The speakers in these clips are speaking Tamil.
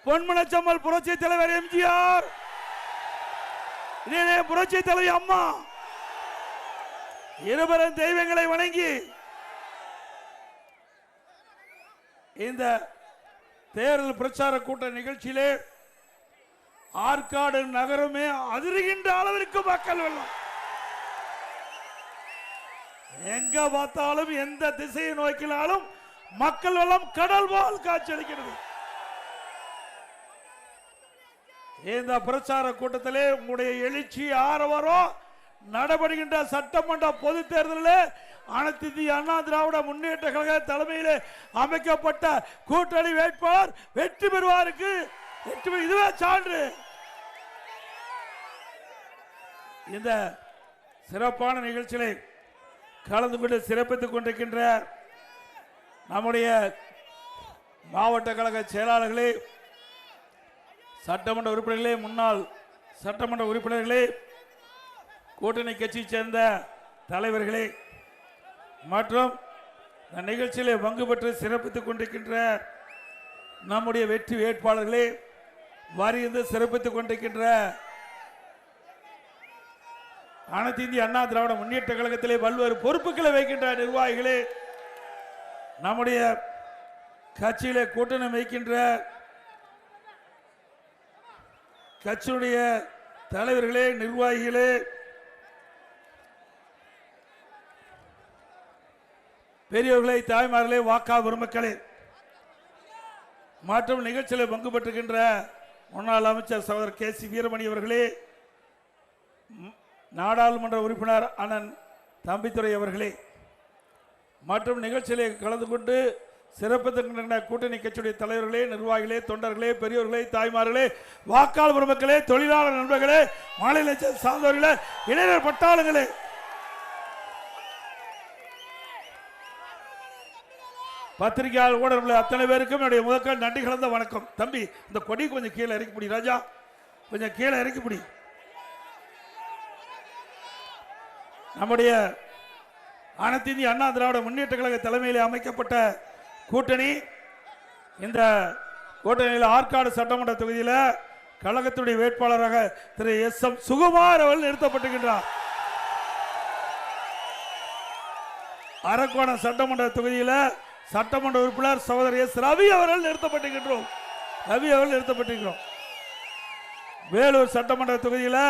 பொன்மனச்சம்மல் புரட்சி தலைவர் எம்ஜிஆர், புரட்சி தலைவி அம்மா இருவரும் தெய்வங்களை வணங்கி இந்த தேர்தல் பிரச்சார கூட்ட நிகழ்ச்சியிலே ஆற்காடு நகரமே அதிர்கின்ற அளவிற்கு மக்கள் வெள்ளம். எங்க பார்த்தாலும் எந்த திசையை நோக்கினாலும் மக்கள் வெள்ளம் கடல் போல் காட்சியளிக்கிறது. இந்த பிரச்சார கூட்டத்திலே உங்களுடைய எழுச்சி ஆரவாரம் நடைபெறுகின்ற சட்டமன்ற பொது தேர்தலில் அனைத்து இந்திய அண்ணா திராவிட முன்னேற்ற கழக தலைமையில் அமைக்கப்பட்ட கூட்டணி வேட்பாளர் வெற்றி பெறுவாருக்கு இதுவே சான்று. இந்த சிறப்பான நிகழ்ச்சியை கலந்து கொண்டு சிறப்பித்துக் கொண்டிருக்கின்ற நம்முடைய மாவட்ட கழக செயலாளர்களே, சட்டமன்ற உறுப்பினர்களே, முன்னாள் சட்டமன்ற உறுப்பினர்களே, கூட்டணி கட்சியை சேர்ந்த தலைவர்களே மற்றும் இந்த நிகழ்ச்சியிலே பங்கு பெற்று சிறப்பித்துக் கொண்டிருக்கின்ற நம்முடைய வெற்றி வேட்பாளர்களே, வரிந்து சிறப்பித்துக் கொண்டிருக்கின்ற அனைத்து இந்திய அண்ணா திராவிட முன்னேற்ற கழகத்திலே பல்வேறு பொறுப்புகளை வைக்கின்ற நிர்வாகிகளே, நம்முடைய கட்சியிலே கூட்டணி வைக்கின்ற கட்சியுடைய தலைவர்களே, நிர்வாகிகளே, பெரியவர்களே, தாய்மார்களே, வாக்கா பெருமக்களே மற்றும் நிகழ்ச்சியில் பங்கு பெற்றுகின்ற முன்னாள் அமைச்சர் சகோதரர் கே.சி. வீரமணி அவர்களே, நாடாளுமன்ற உறுப்பினர் அண்ணன் தம்பித்துரை அவர்களே மற்றும் நிகழ்ச்சியிலே கலந்து கொண்டு சிறப்பித்திருக்கின்ற கூட்டணி கட்சியுடைய தலைவர்களே, நிர்வாகிகளே, தொண்டர்களே, பெரியோர்களே, தாய்மார்களே, வாக்காளர் பெருமக்களே, தொழிலாளர் நண்பர்களே, மாநில சார்ந்தவர்களே, இளைஞர் பட்டாளங்களே, பத்திரிகையாளர் ஊடகங்கள் அத்தனை பேருக்கும் என்னுடைய முதற்கால் நன்றி கலந்த வணக்கம். தம்பி, இந்த கொடி கொஞ்சம் கீழே இறக்கி பிடி ராஜா, கொஞ்சம் கீழே இறக்கி பிடி. நம்முடைய அனைத்து இந்திய அண்ணா திராவிட முன்னேற்ற கழக தலைமையில் அமைக்கப்பட்ட கூட்டணி, இந்த கூட்டணியில் ஆற்காடு சட்டமன்ற தொகுதியில் கழகத்துடைய வேட்பாளராக திரு எஸ்.எம். சுகுமார் அவர்கள் நிறுத்தப்பட்டிருக்கின்றார். அரக்கோணம் சட்டமன்ற தொகுதியில் சட்டமன்ற உறுப்பினர் சகோதரர் எஸ். ரவி அவர்கள் நிறுத்தப்பட்டிருக்கின்றோம். வேலூர் சட்டமன்ற தொகுதியில்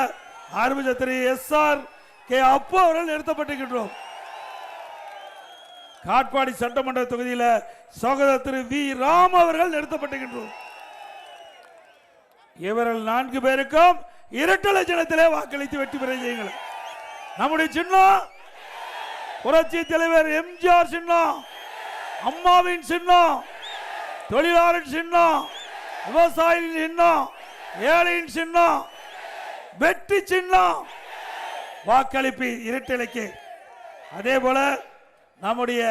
ஆரம்பித்த திரு எஸ்.ஆர். கே. அப்பு அவர்கள் நிறுத்தப்பட்டிருக்கின்றோம். காட்பாடி சட்டமன்ற தொகுதியில் சகோதரர் திரு வி. ராம் அவர்கள் நிறுத்தப்பட்டிருக்கின்றோம். இவர்கள் 4 பேருக்கும் இரட்டை சின்னத்திலே வாக்களித்து வெற்றி பெற செய்யுங்கள். நம்முடைய சின்னம் புரட்சி தலைவர் எம்ஜிஆர் சின்னம், அம்மாவின் சின்னம், தொழிலாளர் சின்னம், விவசாயியின் சின்னம், ஏழையின் சின்னம், வெற்றி சின்னம். வாக்களிப்பு இரட்டைக்கு. அதே போல நம்முடைய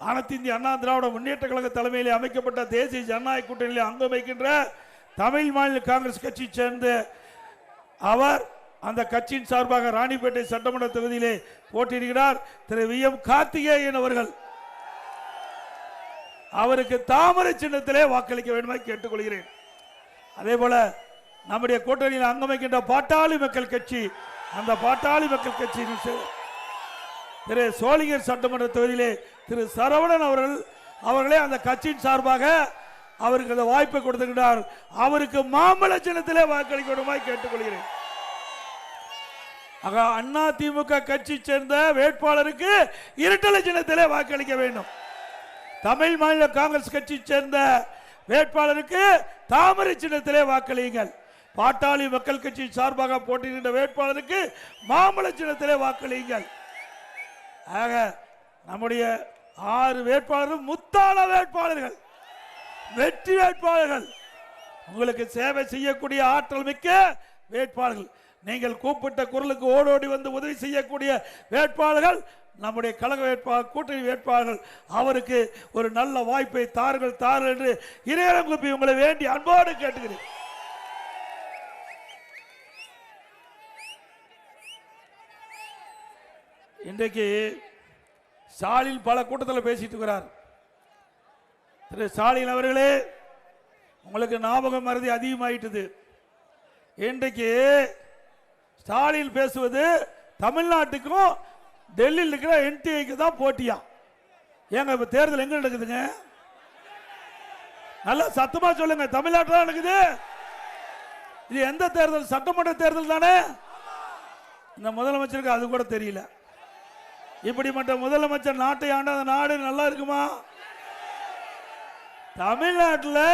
அனைத்து இந்திய அண்ணா திராவிட முன்னேற்ற கழக தலைமையில் அமைக்கப்பட்ட தேசிய ஜனநாயக கூட்டணியில் அங்கம் வைக்கின்ற தமிழ் மாநில காங்கிரஸ் கட்சியை சேர்ந்த அவர் அந்த கட்சியின் சார்பாக ராணிப்பேட்டை சட்டமன்ற தொகுதியிலே போட்டியிடுகிறார் திரு வி. எம். கார்த்திகேயன் அவர்கள். அவருக்கு தாமரை சின்னத்திலே வாக்களிக்க வேண்டுமா கேட்டுக்கொள்கிறேன். அதே போல நம்முடைய கூட்டணியில் அங்கம் வைக்கின்ற பாட்டாளி மக்கள் கட்சி, அந்த பாட்டாளி மக்கள் கட்சியின் திரு சோளிங்கர் சட்டமன்ற தொகுதியிலே திரு சரவணன் அவர்களே அந்த கட்சியின் சார்பாக அவருக்கு அந்த வாய்ப்பை கொடுத்திருக்கிறார். அவருக்கு மாம்பழ சின்னத்திலே வாக்களிக்க வேண்டுமா கேட்டுக்கொள்கிறேன். ஆக அண்ணா திமுக கட்சி சேர்ந்த வேட்பாளருக்கு இரட்டை சின்னத்திலே வாக்களிக்க வேண்டும். தமிழ் மாநில காங்கிரஸ் கட்சி சேர்ந்த வேட்பாளருக்கு தாமரை சின்னத்திலே வாக்களியுங்கள். பாட்டாளி மக்கள் கட்சி சார்பாக போட்டியிடுகின்ற வேட்பாளருக்கு மாம்பழ சின்னத்திலே வாக்களியுங்கள். ஆக நம்முடைய 6 வேட்பாளரும் முத்தான வேட்பாளர்கள், வெற்றி வேட்பாளர்கள், உங்களுக்கு சேவை செய்யக்கூடிய ஆற்றல் மிக்க வேட்பாளர்கள். நீங்கள் கூப்பிட்ட குரலுக்கு ஓடோடி வந்து உதவி செய்யக்கூடிய வேட்பாளர்கள் நம்முடைய கழக வேட்பாளர், கூட்டணி வேட்பாளர்கள். அவருக்கு ஒரு நல்ல வாய்ப்பை தாருங்கள் என்று இறைவன் கூப்பி உங்களை வேண்டி அன்போடு கேட்டுக்கிறேன். இன்றைக்கு ஸ்டாலின் பல கூட்டத்தில் பேசிட்டு இருக்கிறார். திரு ஸ்டாலின் அவர்களே, உங்களுக்கு ஞாபகம் மறதி அதிகமாயிட்டது. இன்றைக்கு ஸ்டாலின் பேசுவது தமிழ்நாட்டுக்கும் டெல்லியில் இருக்கிற என்டிஐக்கு தான் போட்டியா. ஏங்க இப்ப தேர்தல் எங்க நடக்குதுங்க? நல்லா சத்தமா சொல்லுங்க. தமிழ்நாட்டில் நடக்குது. இது எந்த தேர்தல்? சட்டமன்ற தேர்தல் தானே. இந்த முதலமைச்சருக்கு அது கூட தெரியல. இப்படிப்பட்ட முதலமைச்சர் நாட்டை ஆண்ட அந்த நாடு நல்லா இருக்குமா? தமிழ்நாட்டில்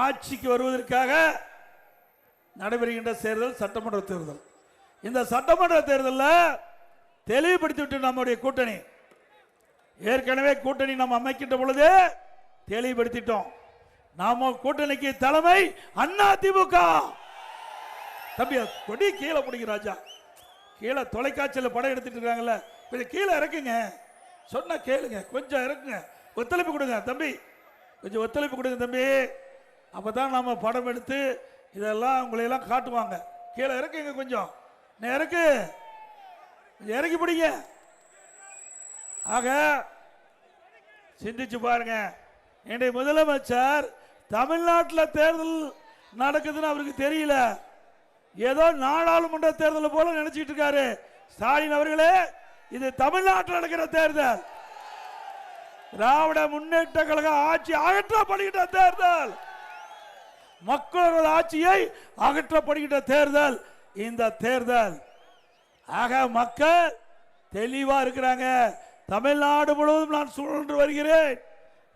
ஆட்சிக்கு வருவதற்காக நடைபெறுகின்ற தேர்தல் சட்டமன்ற தேர்தல். இந்த சட்டமன்ற தேர்தலில் தெளிவுபடுத்திவிட்டு நம்முடைய கூட்டணி, ஏற்கனவே கூட்டணி நம்ம அமைக்கின்ற பொழுது தெளிவுபடுத்திட்டோம். நாம கூட்டணிக்கு தலைமை அதிமுக. தம்பி கொடி கீழே பிடிக்க ராஜா, கீழே தொலைக்காட்சியில் படம் எடுத்துட்டு இருக்காங்கல்ல, கொஞ்சம் கீழே இறக்குங்க. சொன்ன கேளுங்க, கொஞ்சம் இறக்குங்க, ஒத்துழைப்பு கொடுங்க தம்பி, கொஞ்சம் ஒத்துழைப்பு கொடுங்க தம்பி. அப்பதான் நாம படம் எடுத்து இதெல்லாம் உங்களை எல்லாம் காட்டுவாங்க. கீழே இறக்குங்க, கொஞ்சம் இறக்கு, இறக்கி பிடிங்க. ஆக சிந்திச்சு பாருங்க. இன்றைய முதலமைச்சர் தமிழ்நாட்டில் தேர்தல் நடக்குதுன்னு அவருக்கு தெரியல, ஏதோ நாடாளுமன்ற தேர்தல் போல நினைச்சிட்டு இருக்காரு. ஸ்டாலின் அவர்களே, இது தமிழ்நாட்டில் நடக்கிற தேர்தல். திராவிட முன்னேற்ற கழக ஆட்சி அகற்றப்படுகின்ற தேர்தல், மக்களோட ஆட்சியை அகற்றப்படுகின்ற தேர்தல் இந்த தேர்தல். ஆக மக்கள் தெளிவா இருக்கிறாங்க. தமிழ்நாடு முழுவதும் நான் சுழன்று வருகிறேன்.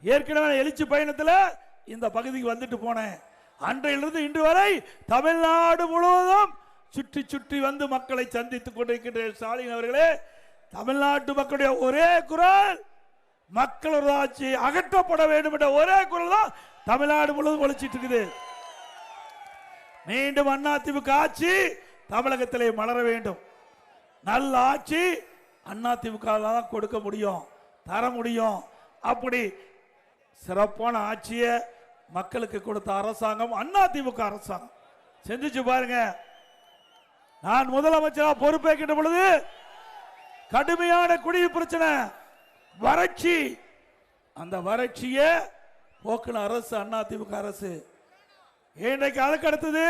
ஏற்கனவே எழுச்சி பயணத்தில் இந்த பகுதிக்கு வந்துட்டு போனேன். அன்றையிலிருந்து இன்று வரை தமிழ்நாடு முழுவதும் சுற்றி சுற்றி வந்து மக்களை சந்தித்துக் கொண்டிருக்கின்ற ஸ்டாலின் அவர்களே, தமிழ்நாட்டு மக்களுடைய ஒரே குரல் மக்களோட ஆட்சி அகற்றப்பட வேண்டும் என்ற ஒரே குரல் தான் தமிழ்நாடு முழுவதும் ஒழிச்சிட்டு இருக்குது. மீண்டும் அதிமுக ஆட்சி தமிழகத்திலே மலர வேண்டும். நல்ல ஆட்சி அதிமுக தான் கொடுக்க முடியும், தர முடியும். அப்படி சிறப்பான ஆட்சியை மக்களுக்கு கொடுத்த அரசாங்கம் அதிமுக அரசாங்கம். செஞ்சிச்சு பாருங்க. நான் முதலமைச்சராக பொறுப்பேற்கின்ற பொழுது கடுமையான குடிநீர் பிரச்சனை, வறட்சி, அந்த வறட்சியை போக்குன அரசு அதிமுக அரசு. இன்றைக்கு அதுக்கு அடுத்தது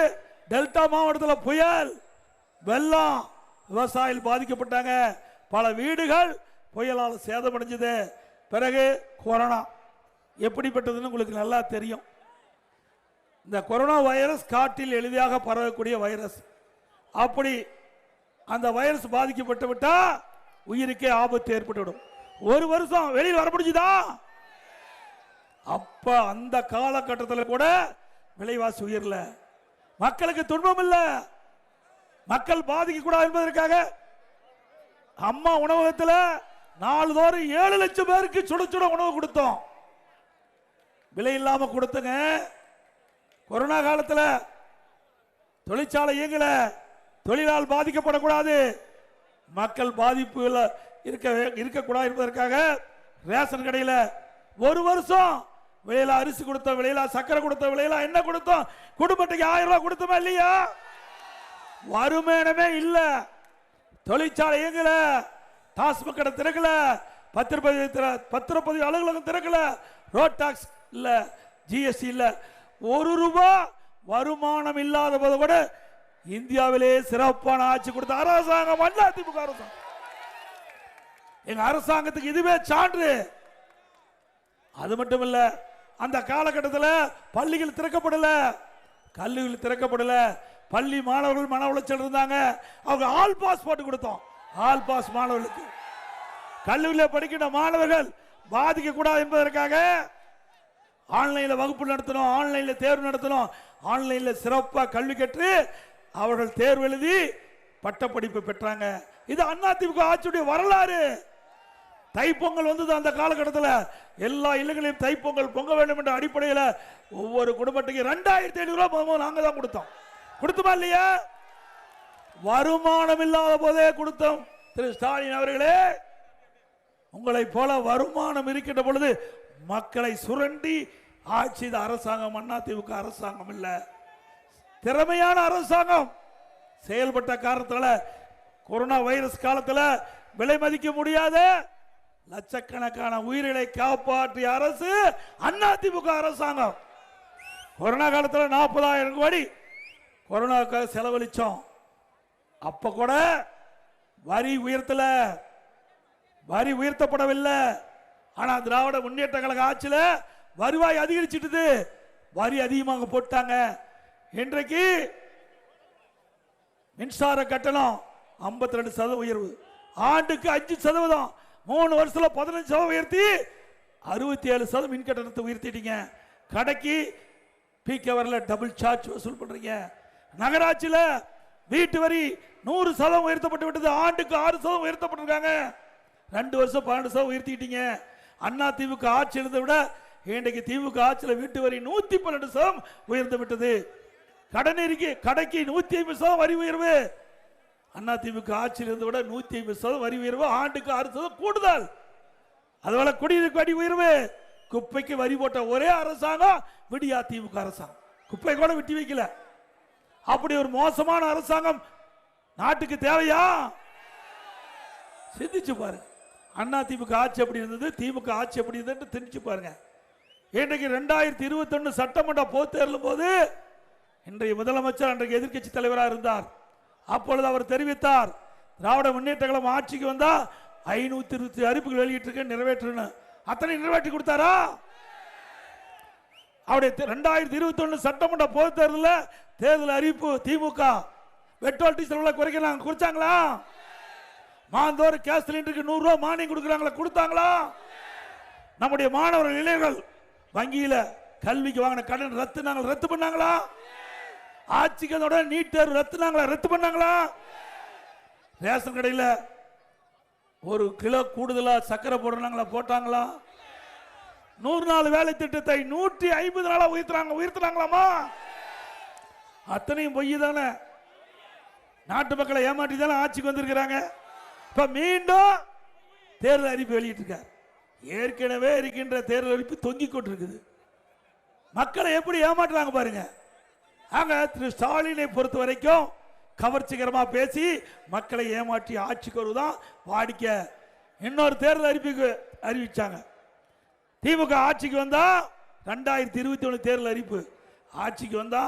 டெல்டா மாவட்டத்தில் புயல், வெள்ளம், விவசாயிகள் பாதிக்கப்பட்டாங்க. பல வீடுகள் புயலால் சேதமடைஞ்சது. பிறகு கொரோனா எப்படிப்பட்டதுன்னு உங்களுக்கு நல்லா தெரியும். இந்த கொரோனா வைரஸ் காற்றில் எளிதாக பரவக்கூடிய வைரஸ். அப்படி அந்த வைரஸ் பாதிக்கப்பட்டு விட்டா உயிருக்கே ஆபத்து ஏற்பட்டுவிடும். ஒரு வருஷம் வெளியில் வர முடிஞ்சுதா? அப்ப அந்த காலகட்டத்தில் கூட விலைவாசி உயரல, மக்களுக்கு துன்பம் இல்லை, மக்கள் பாதிக்க கூடாது என்பதற்காக அம்மா உணவகத்தில் நாள்தோறும் 7 லட்சம் பேருக்கு சுட சுட உணவு கொடுத்தோம். விலை இல்லாம கொடுத்துங்க. கொரோனா காலத்தில் தொழிற்சாலை இயங்கல, தொழிலால் பாதிக்கப்படக்கூடாது, மக்கள் பாதிப்பு இருக்கக்கூடாது என்பதற்காக ரேஷன் கடையில் ஒரு வருஷம் விலையில அரிசி கொடுத்தோம், விலையில சக்கரை கொடுத்தோம், விலையில என்ன கொடுத்தோம், குடும்பத்துக்கு 1000 ரூபாய் கொடுத்தோமா இல்லையா? வருமானமே இல்ல, தொழிற்சாலை இயங்கல, டாஸ்மாக் கடை திறக்கல, பத்திரப்பதிவு அலுவலகம் திறக்கல, ரோட் டாக்ஸ் இல்ல, ஜிஎஸ்டி இல்ல, 1 ரூபாய் வருமானம் இல்லாத போது கூட இந்தியாவிலே சிறப்பான ஆட்சி கொடுத்த அரசாங்கம் அதிமுக அரசாங்கம். எங்க அரசாங்கத்துக்கு இதுவே சான்று. அது மட்டும் இல்ல, அந்த காலகட்டத்தில் பள்ளிகள் திறக்கப்படல, கல்லூரிகள் திறக்கப்படல, பள்ளி மாணவர்கள் மன உளைச்சல் இருந்தாங்க. அவங்க ஆல் பாஸ் போட்டு கொடுத்தோம். ஆல் பாஸ் மாணவர்களுக்கு, கல்லூரியில் படிக்கின்ற மாணவர்கள் பாதிக்க கூடாது என்பதற்காக ஆன்லைன்ல வகுப்பு நடத்தணும், ஆன்லைன்ல தேர்வு நடத்தணும், ஆன்லைன்ல சிறப்பாக கல்வி கற்று அவர்கள் தேர்வு எழுதி பட்டப்படிப்பு பெற்றாங்க. இது அதிமுக ஆட்சியுடைய வரலாறு. தைப்பொங்கல் வந்தது அந்த காலகட்டத்தில். எல்லா இல்லங்களையும் தைப்பொங்கல் பொங்க வேண்டும் என்ற அடிப்படையில் ஒவ்வொரு குடும்பத்துக்கு 2500 ரூபாய் நாங்க தான் கொடுத்தோம். கொடுத்தோமா இல்லையா? வருமானம் இல்லாத போதே கொடுத்தோம். திரு ஸ்டாலின் அவர்களே, உங்களை போல வருமானம் இருக்கின்ற பொழுது மக்களை சுரண்டி ஆட்சி அரசாங்கம் அதிமுக அரசாங்கம் இல்ல, திறமையான அரசாங்கம். செயல்பட்ட காரணத்தால கொரோனா வைரஸ் காலத்தில் விலை மதிக்க முடியாத லட்சக்கணக்கான உயிர்களை காப்பாற்றிய அரசு அதிமுக அரசாங்கம். கொரோனா காலத்தில் 40,000 கோடி கொரோனாவுக்காக செலவழிச்சோம். அப்ப கூட வரி உயர்த்தப்படவில்லை. ஆனா திராவிட முன்னேற்ற கழக ஆட்சியில் வருவாய் அதிகரிச்சிட்டது, வரி அதிகமாக போட்டாங்க. இன்றைக்கு மின்சார கட்டணம் 52% உயர்வு, ஆண்டுக்கு 5%, 3 வருஷத்துல 15% உயர்த்தி 67% மின் கட்டணத்தை உயர்த்திட்டீங்க. கடைக்கு பீக் ஹவர்ல டபுள் சார்ஜ் வசூல் பண்றீங்க. நகராட்சியில் வீட்டு வரி 100% உயர்த்தப்பட்டு விட்டது, ஆண்டுக்கு 6% உயர்த்தப்பட்டிருக்காங்க. 2 வருஷம் 12% உயர்த்திட்டீங்க. அண்ணா திமுக ஆட்சி இருந்ததை விட இன்றைக்கு திமுக ஆட்சியில் வீட்டு வரி 112% உயர்ந்து விட்டது. கடைக்கு 150% வரி உயர்வு. அண்ணா திமுக ஆட்சியில் இருந்ததை விட 150% வரி உயர்வு, ஆண்டுக்கு 6% கூடுதல். அதுபோல குடிநீருக்கு வரி உயர்வு. குப்பைக்கு வரி போட்ட ஒரே அரசாங்கம் விடியா திமுக அரசாங்கம். குப்பை கூட விட்டு வைக்கல. அப்படி ஒரு மோசமான அரசாங்கம் நாட்டுக்கு தேவையா? சிந்திச்சு பாருங்க. அண்ணா திமுக ஆட்சி எப்படி இருந்தது, திமுக ஆட்சி எப்படி இருந்தது தெரிஞ்சு பாருங்க. இன்றைக்கு 2021 சட்டமன்ற பொதுத் தேர்தலும் போது இன்றைய முதலமைச்சர் அன்றைக்கு எதிர்க்கட்சி தலைவராக இருந்தார். அப்பொழுது அவர் தெரிவித்தார், திராவிட முன்னேற்ற கழகம் ஆட்சிக்கு வந்தா 520 அறிவிப்புகள் வெளியிட்டு நிறைவேற்றணும். அத்தனை நிறைவேற்றி கொடுத்தாரா? அவருடைய 2021 சட்டமன்ற பொதுத் தேர்தலில் தேர்தல் அறிவிப்பு திமுக பெட்ரோல் டீசல் குறைக்க குறிச்சாங்களா? மாந்தோறும் கேஸ் சிலிண்டருக்கு 100 ரூபாய் மானியம் கொடுக்குறாங்களா? கொடுத்தாங்களா? நம்முடைய மாணவர்கள் இளைஞர்கள் வங்கியில கல்விக்கு வாங்கின கடன் ரத்து பண்ணாங்களா? ஆட்சிக்கு நீட் தேர்வு ரத்து பண்ணாங்களா? ரேஷன் கடையில் 1 கிலோ கூடுதலா சக்கரை போட்டாங்களா? 100 நாள் வேலை திட்டத்தை 150 நாளா உயர்த்தினாங்களாமா? அத்தனையும் பொய் தானே. நாட்டு மக்களை ஏமாற்றி தானே ஆட்சிக்கு வந்திருக்கிறாங்க. இப்ப மீண்டும் தேர்தல் அறிவிப்பு வெளியிட்டிருக்கார். ஏற்கனவே இருக்கின்ற தேர்தல் அறிவிப்பு தொங்கிக் கொண்டிருக்குது. மக்களை எப்படி ஏமாற்றுறாங்க பாருங்க. ஆக திரு ஸ்டாலினை பொறுத்த வரைக்கும் கவர்ச்சிகரமா பேசி மக்களை ஏமாற்றி ஆட்சிக்கு வருவதான் வாடிக்கை. இன்னொரு தேர்தல் அறிவிச்சாங்க. திமுக ஆட்சிக்கு வந்தா 2021 தேர்தல் அறிவிப்பு ஆட்சிக்கு வந்தா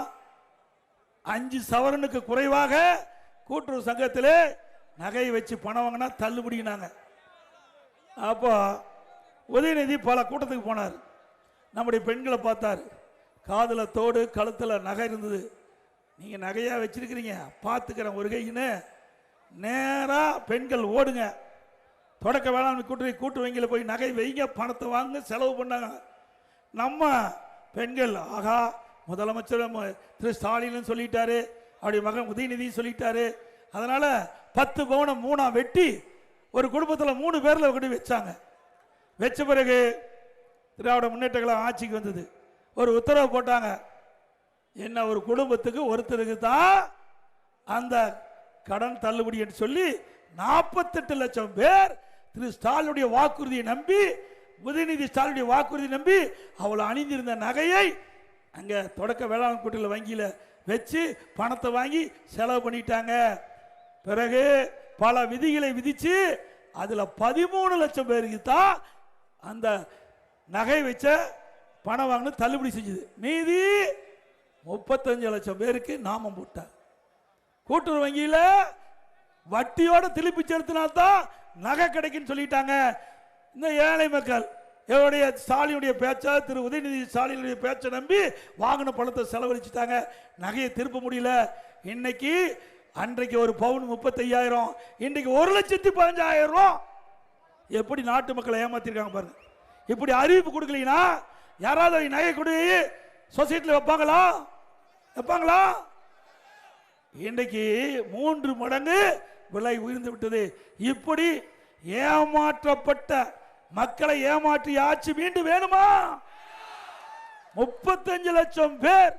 5 சவரனுக்கு குறைவாக கூட்டுறவு சங்கத்திலே நகையை வச்சு பணம் வாங்கினா தள்ளுபடினாங்க. அப்போ உதயநிதி பல கூட்டத்துக்கு போனார். நம்முடைய பெண்களை பார்த்தார். காதுல தோடு, கழுத்துல நகை இருந்தது. நீங்க நகையா வச்சிருக்கிறீங்க, பார்த்துக்கிறேன் ஒரு கைன்னு நேரா பெண்கள் ஓடுங்க, தொடக்க வேளாண்மை கூட்டு வங்கியில் போய் நகை வைங்க, பணத்தை வாங்க, செலவு பண்ணாங்க. நம்ம பெண்கள் ஆகா முதலமைச்சர் திரு ஸ்டாலின் சொல்லிட்டாரு, அவருடைய மகன் உதயநிதி சொல்லிட்டாரு, அதனால 10 பவுனம் 3 வெட்டி ஒரு குடும்பத்தில் 3 பேர்ல கொண்டு வச்சாங்க. வச்ச பிறகு திராவிட முன்னேற்ற கழகம் ஆட்சிக்கு வந்தது. ஒரு உத்தரவு போட்டாங்க, என்ன ஒரு குடும்பத்துக்கு ஒருத்தருக்கு தான் அந்த கடன் தள்ளுபடி என்று சொல்லி 48 லட்சம் பேர் திரு ஸ்டாலினுடைய வாக்குறுதியை நம்பி, உதயநிதி ஸ்டாலினுடைய வாக்குறுதி நம்பி அவள் அணிந்திருந்த நகையை அங்க தொடக்க வேளாண் கூட்டுறவு வங்கியில வச்சு பணத்தை வாங்கி செலவு பண்ணிட்டாங்க. பிறகு பல விதிகளை விதிச்சு அதுல 13 லட்சம் பேருக்கு தான் அந்த நகை வச்ச பணம் வாங்கின தள்ளுபடி செஞ்சது. மீதி 35 லட்சம் பேருக்கு நாமம் போட்டார். கூட்டுறவு வங்கியில வட்டியோட திருப்பி செலுத்தினால்தான் நகை கிடைக்குன்னு சொல்லிட்டாங்க. இந்த ஏழை மக்கள் என்னுடைய ஸ்டாலினுடைய பேச்சா, திரு உதயநிதி ஸ்டாலினுடைய பேச்சை நம்பி வாங்கின பணத்தை செலவழிச்சுட்டாங்க. நகையை திருப்ப முடியல. இன்னைக்கு அன்றைக்கு ஒரு பவுன் 35,000, இன்றைக்கு 1,15,000. எப்படி நாட்டு மக்களை ஏமாத்திருக்காங்க பாருங்க. இப்படி அறிவிப்பு கொடுக்கலீங்கன்னா யாராவது நகை கொடு சொசைட்டியில் வைப்பாங்களா? இன்றைக்கு 3 மடங்கு விலை உயர்ந்து விட்டது. இப்படி ஏமாற்றப்பட்ட மக்களை ஏமாற்றி ஆட்சி மீண்டும் வேணுமா? 35 லட்சம் பேர்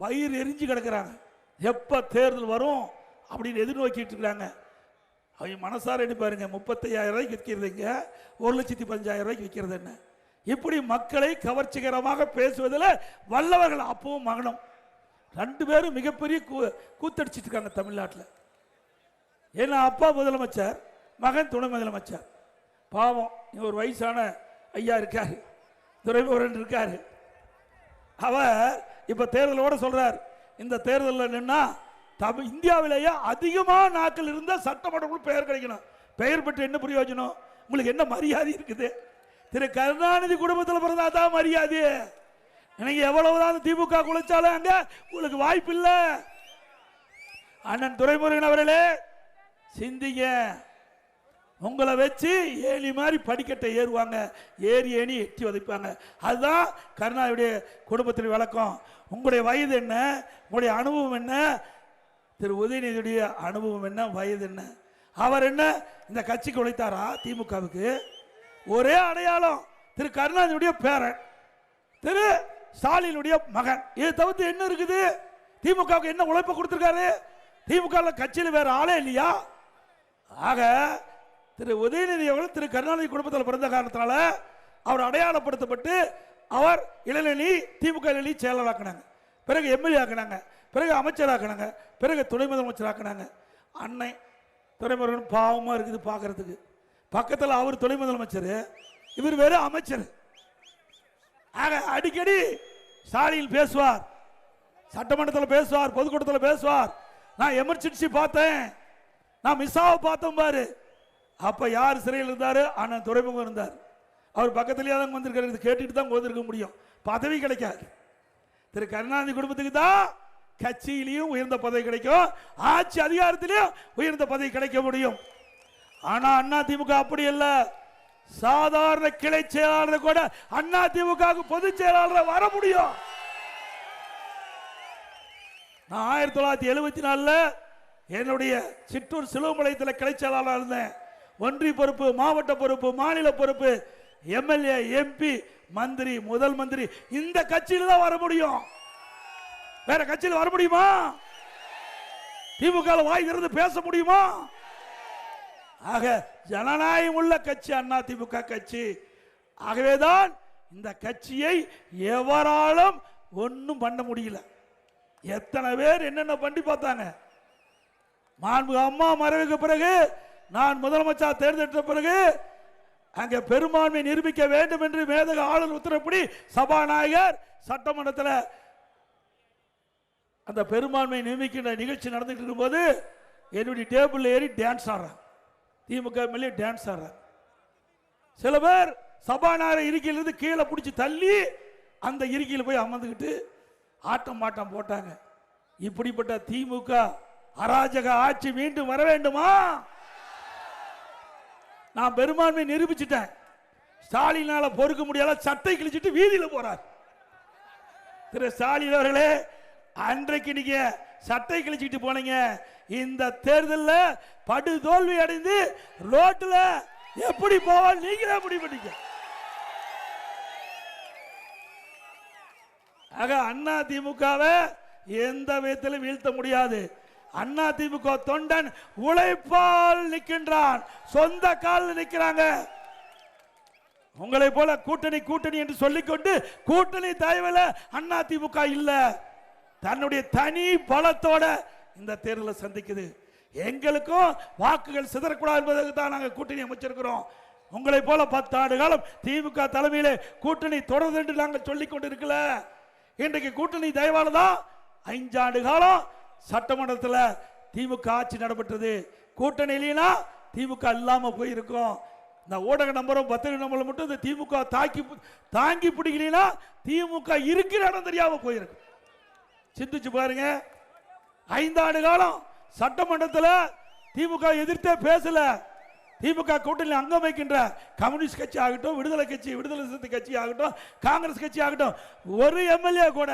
வயிறு எரிஞ்சு கிடக்கிறாங்க. எப்ப தேர்தல் வரும் அப்படின்னு எதிர்நோக்கிட்டு இருக்காங்க. அவங்க மனசார என்ன பாருங்க, 35,000 ரூபாய்க்கு விற்கிறதுங்க, 1,15,000 ரூபாய்க்கு விற்கிறது என்ன? இப்படி மக்களை கவர்ச்சிகரமாக பேசுவதில் வல்லவர்கள் அப்பவும் மகனும் 2 பேரும் மிகப்பெரிய கூத்தடிச்சிட்டு இருக்காங்க தமிழ்நாட்டில். ஏன்னா அப்பா முதலமைச்சர், மகன் துணை முதலமைச்சர். பாவம் ஒரு வயசான ஐயா இருக்காரு, துரைமுருகன் இருக்காரு. அவர் இப்ப தேர்தலோட சொல்றார், இந்த தேர்தலில் நின்னா இந்தியாவிலேயே அதிகமான நாட்கள் இருந்த சட்டமன்றத்தில் பெயர் கிடைக்கணும். பெயர் பெற்று என்ன பிரயோஜனம்? உங்களுக்கு என்ன மரியாதை இருக்குது? திரு கருணாநிதி குடும்பத்தில் பிறந்தா தான் மரியாதை. நீங்க எவ்வளவுதான் திமுக குலைச்சாலும் அங்க உங்களுக்கு வாய்ப்பு இல்ல. அண்ணன் துரைமுருகன் அவர்களே சிந்திங்க. உங்களை வச்சு ஏணி மாதிரி படிக்கட்டை ஏறுவாங்க, ஏறி ஏணி எட்டி உதைப்பாங்க. அதுதான் கருணாநிதியுடைய குடும்பத்தில் வழக்கம். உங்களுடைய வயது என்ன, உங்களுடைய அனுபவம் என்ன? திரு உதயநிதியுடைய அனுபவம் என்ன, வயது என்ன? அவர் என்ன இந்த கட்சிக்கு உழைத்தாரா? திமுகவுக்கு ஒரே அடையாளம் திரு கருணாநிதியுடைய பேரன், திரு ஸ்டாலினுடைய மகன். இதை தவிர்த்து என்ன இருக்குது? திமுகவுக்கு என்ன உழைப்பு கொடுத்திருக்காரு? திமுக கட்சியில் வேற ஆளே இல்லையா? ஆக திரு உதயநிதி அவர்கள் திரு கருணாநிதி குடும்பத்தில் பிறந்த காரணத்தினால அவர் அடையாளப்படுத்தப்பட்டு அவர் இளநிலை திமுக இளநிலை செயலராக்கினாங்க, பிறகு எம்எல்ஏ ஆக்கினாங்க, பிறகு அமைச்சராக்கினாங்க, பிறகு துணை முதலமைச்சர் ஆக்கினாங்க. அன்னை துரைமுருகன் பாவமா இருக்குது பார்க்கறதுக்கு. பக்கத்தில் அவர் துணை முதலமைச்சர், இவர் வேற அமைச்சர். ஆக அடிக்கடி ஸ்டாலின் பேசுவார், சட்டமன்றத்தில் பேசுவார், பொதுக்கூட்டத்தில் பேசுவார். நான் எமர்ஜென்சி பார்த்தேன், நான் மிஸ்ஸாவை பார்த்தேன் பாரு. அப்ப யார் சிறையில் இருந்தாரு? அண்ணன் துரைமுகம் இருந்தார். அவர் பக்கத்திலேயே தான் வந்திருக்கிறது, கேட்டுட்டு தான் வந்திருக்க முடியும். பதவி கிடைக்காது. திரு கருணாநிதி குடும்பத்துக்கு தான் கட்சியிலையும் உயர்ந்த பதவி கிடைக்கும், ஆட்சி அதிகாரத்திலையும் உயர்ந்த பதவி கிடைக்க முடியும். ஆனா அண்ணா திமுக அப்படி அல்ல. சாதாரண கிளை செயலாளர் கூட அண்ணா திமுக பொதுச் செயலாளர் வர முடியும். நான் 1974 என்னுடைய சிற்றூர் சிலுவமலையத்தில் கிளை செயலாளர் இருந்தேன். ஒன்றிய பொறுப்பு, மாவட்ட பொறுப்பு, மாநில பொறுப்பு, எம்எல்ஏ, எம்பி, மந்திரி, முதல் மந்திரி இந்த கட்சியில் தான் வர முடியும். வேற கட்சியில் வர முடியுமா? திமுக வாய் திறந்து பேச முடியுமா? ஆக ஜனநாயகம் உள்ள கட்சி அண்ணா திமுக கட்சி. ஆகவேதான் இந்த கட்சியை எவராலும் ஒன்றும் பண்ண முடியல. எத்தனை பேர் என்னென்ன பண்ணி பார்த்தாங்க. மாண்பு அம்மா மறைவுக்கு பிறகு நான் முதலமைச்சர் தேர்ந்தெடுத்த பிறகு அங்கே பெரும்பான்மை நிரூபிக்க வேண்டும் என்று மேதக ஆளுநர் உத்தரப்படி சபாநாயகர் சட்டமன்றத்தில் அந்த பெரும்பான்மை நியமிக்கின்ற நிகழ்ச்சி நடந்துட்டு இருக்கும்போது என்னுடைய டேபிள் ஏறி டான்ஸ் ஆடுறாங்க. திமுக எம்எல்ஏ டான்ஸ் ஆடுறாங்க. சில பேர் சபாநாயகர் இருக்கையிலிருந்து கீழே பிடிச்சி தள்ளி அந்த இருக்கையில் போய் அமர்ந்துக்கிட்டு ஆட்டம் பாட்டம் போட்டாங்க. இப்படிப்பட்ட திமுக அராஜக ஆட்சி மீண்டும் வர வேண்டுமா? நான் பெரும்பான்மை நிரூபிச்சுட்டேன். ஸ்டாலினால பொறுக்க முடியாத சட்டை கிழிச்சிட்டு வீதியில் போறார். திரு ஸ்டாலின் அவர்களே, அன்றைக்கு நீங்க சட்டை கிழிச்சிட்டு போனீங்க. இந்த தேர்தலில் படு தோல்வி அடைந்து ரோட்டில் எப்படி போவால் நீங்களே முடிவு பண்ணீங்க. ஆக அண்ணா திமுகவை எந்த விதத்திலும் வீழ்த்த முடியாது. அண்ணா திமுக தொண்டன் உழைப்பால் நிற்கின்றான், சொந்த காலில் நிற்கிறாங்க. உங்களை போல கூட்டணி கூட்டணி என்று சொல்லிக்கொண்டு கூட்டணி தயவுல அண்ணா திமுக இல்ல, தன்னுடைய தனி பலத்தோட இந்த தேர்தலை சந்திக்குது. எங்களுக்கும் வாக்குகள் சிதறக்கூடாது என்பதற்கு தான் நாங்கள் கூட்டணி அமைச்சிருக்கிறோம். உங்களை போல 10 ஆண்டு காலம் திமுக தலைமையிலே கூட்டணி தொடர்ந்து என்று நாங்கள் சொல்லிக் கொண்டு இருக்கல. இன்றைக்கு கூட்டணி தயவால தான் 5 ஆண்டு காலம் சட்டமன்றத்தில் திமுக ஆட்சி நடைபெற்றது. கூட்டணி இல்லைன்னா திமுக இல்லாம போயிருக்கும். இந்த ஊடக நம்பரும் பத்திரிகை நம்பரும் மட்டும் இந்த திமுக தாங்கி பிடிக்கலனா திமுக இருக்கிற இடம் தெரியாம போயிருக்கும். சிந்திச்சு பாருங்க. 5 ஆண்டு காலம் சட்டமன்றத்தில் திமுக எதிர்த்தே பேசல. திமுக கூட்டணி அங்கம் வைக்கின்ற கம்யூனிஸ்ட் கட்சி ஆகட்டும், விடுதலை சிறுத்தை கட்சி ஆகட்டும், காங்கிரஸ் கட்சி ஆகட்டும், ஒரு எம்எல்ஏ கூட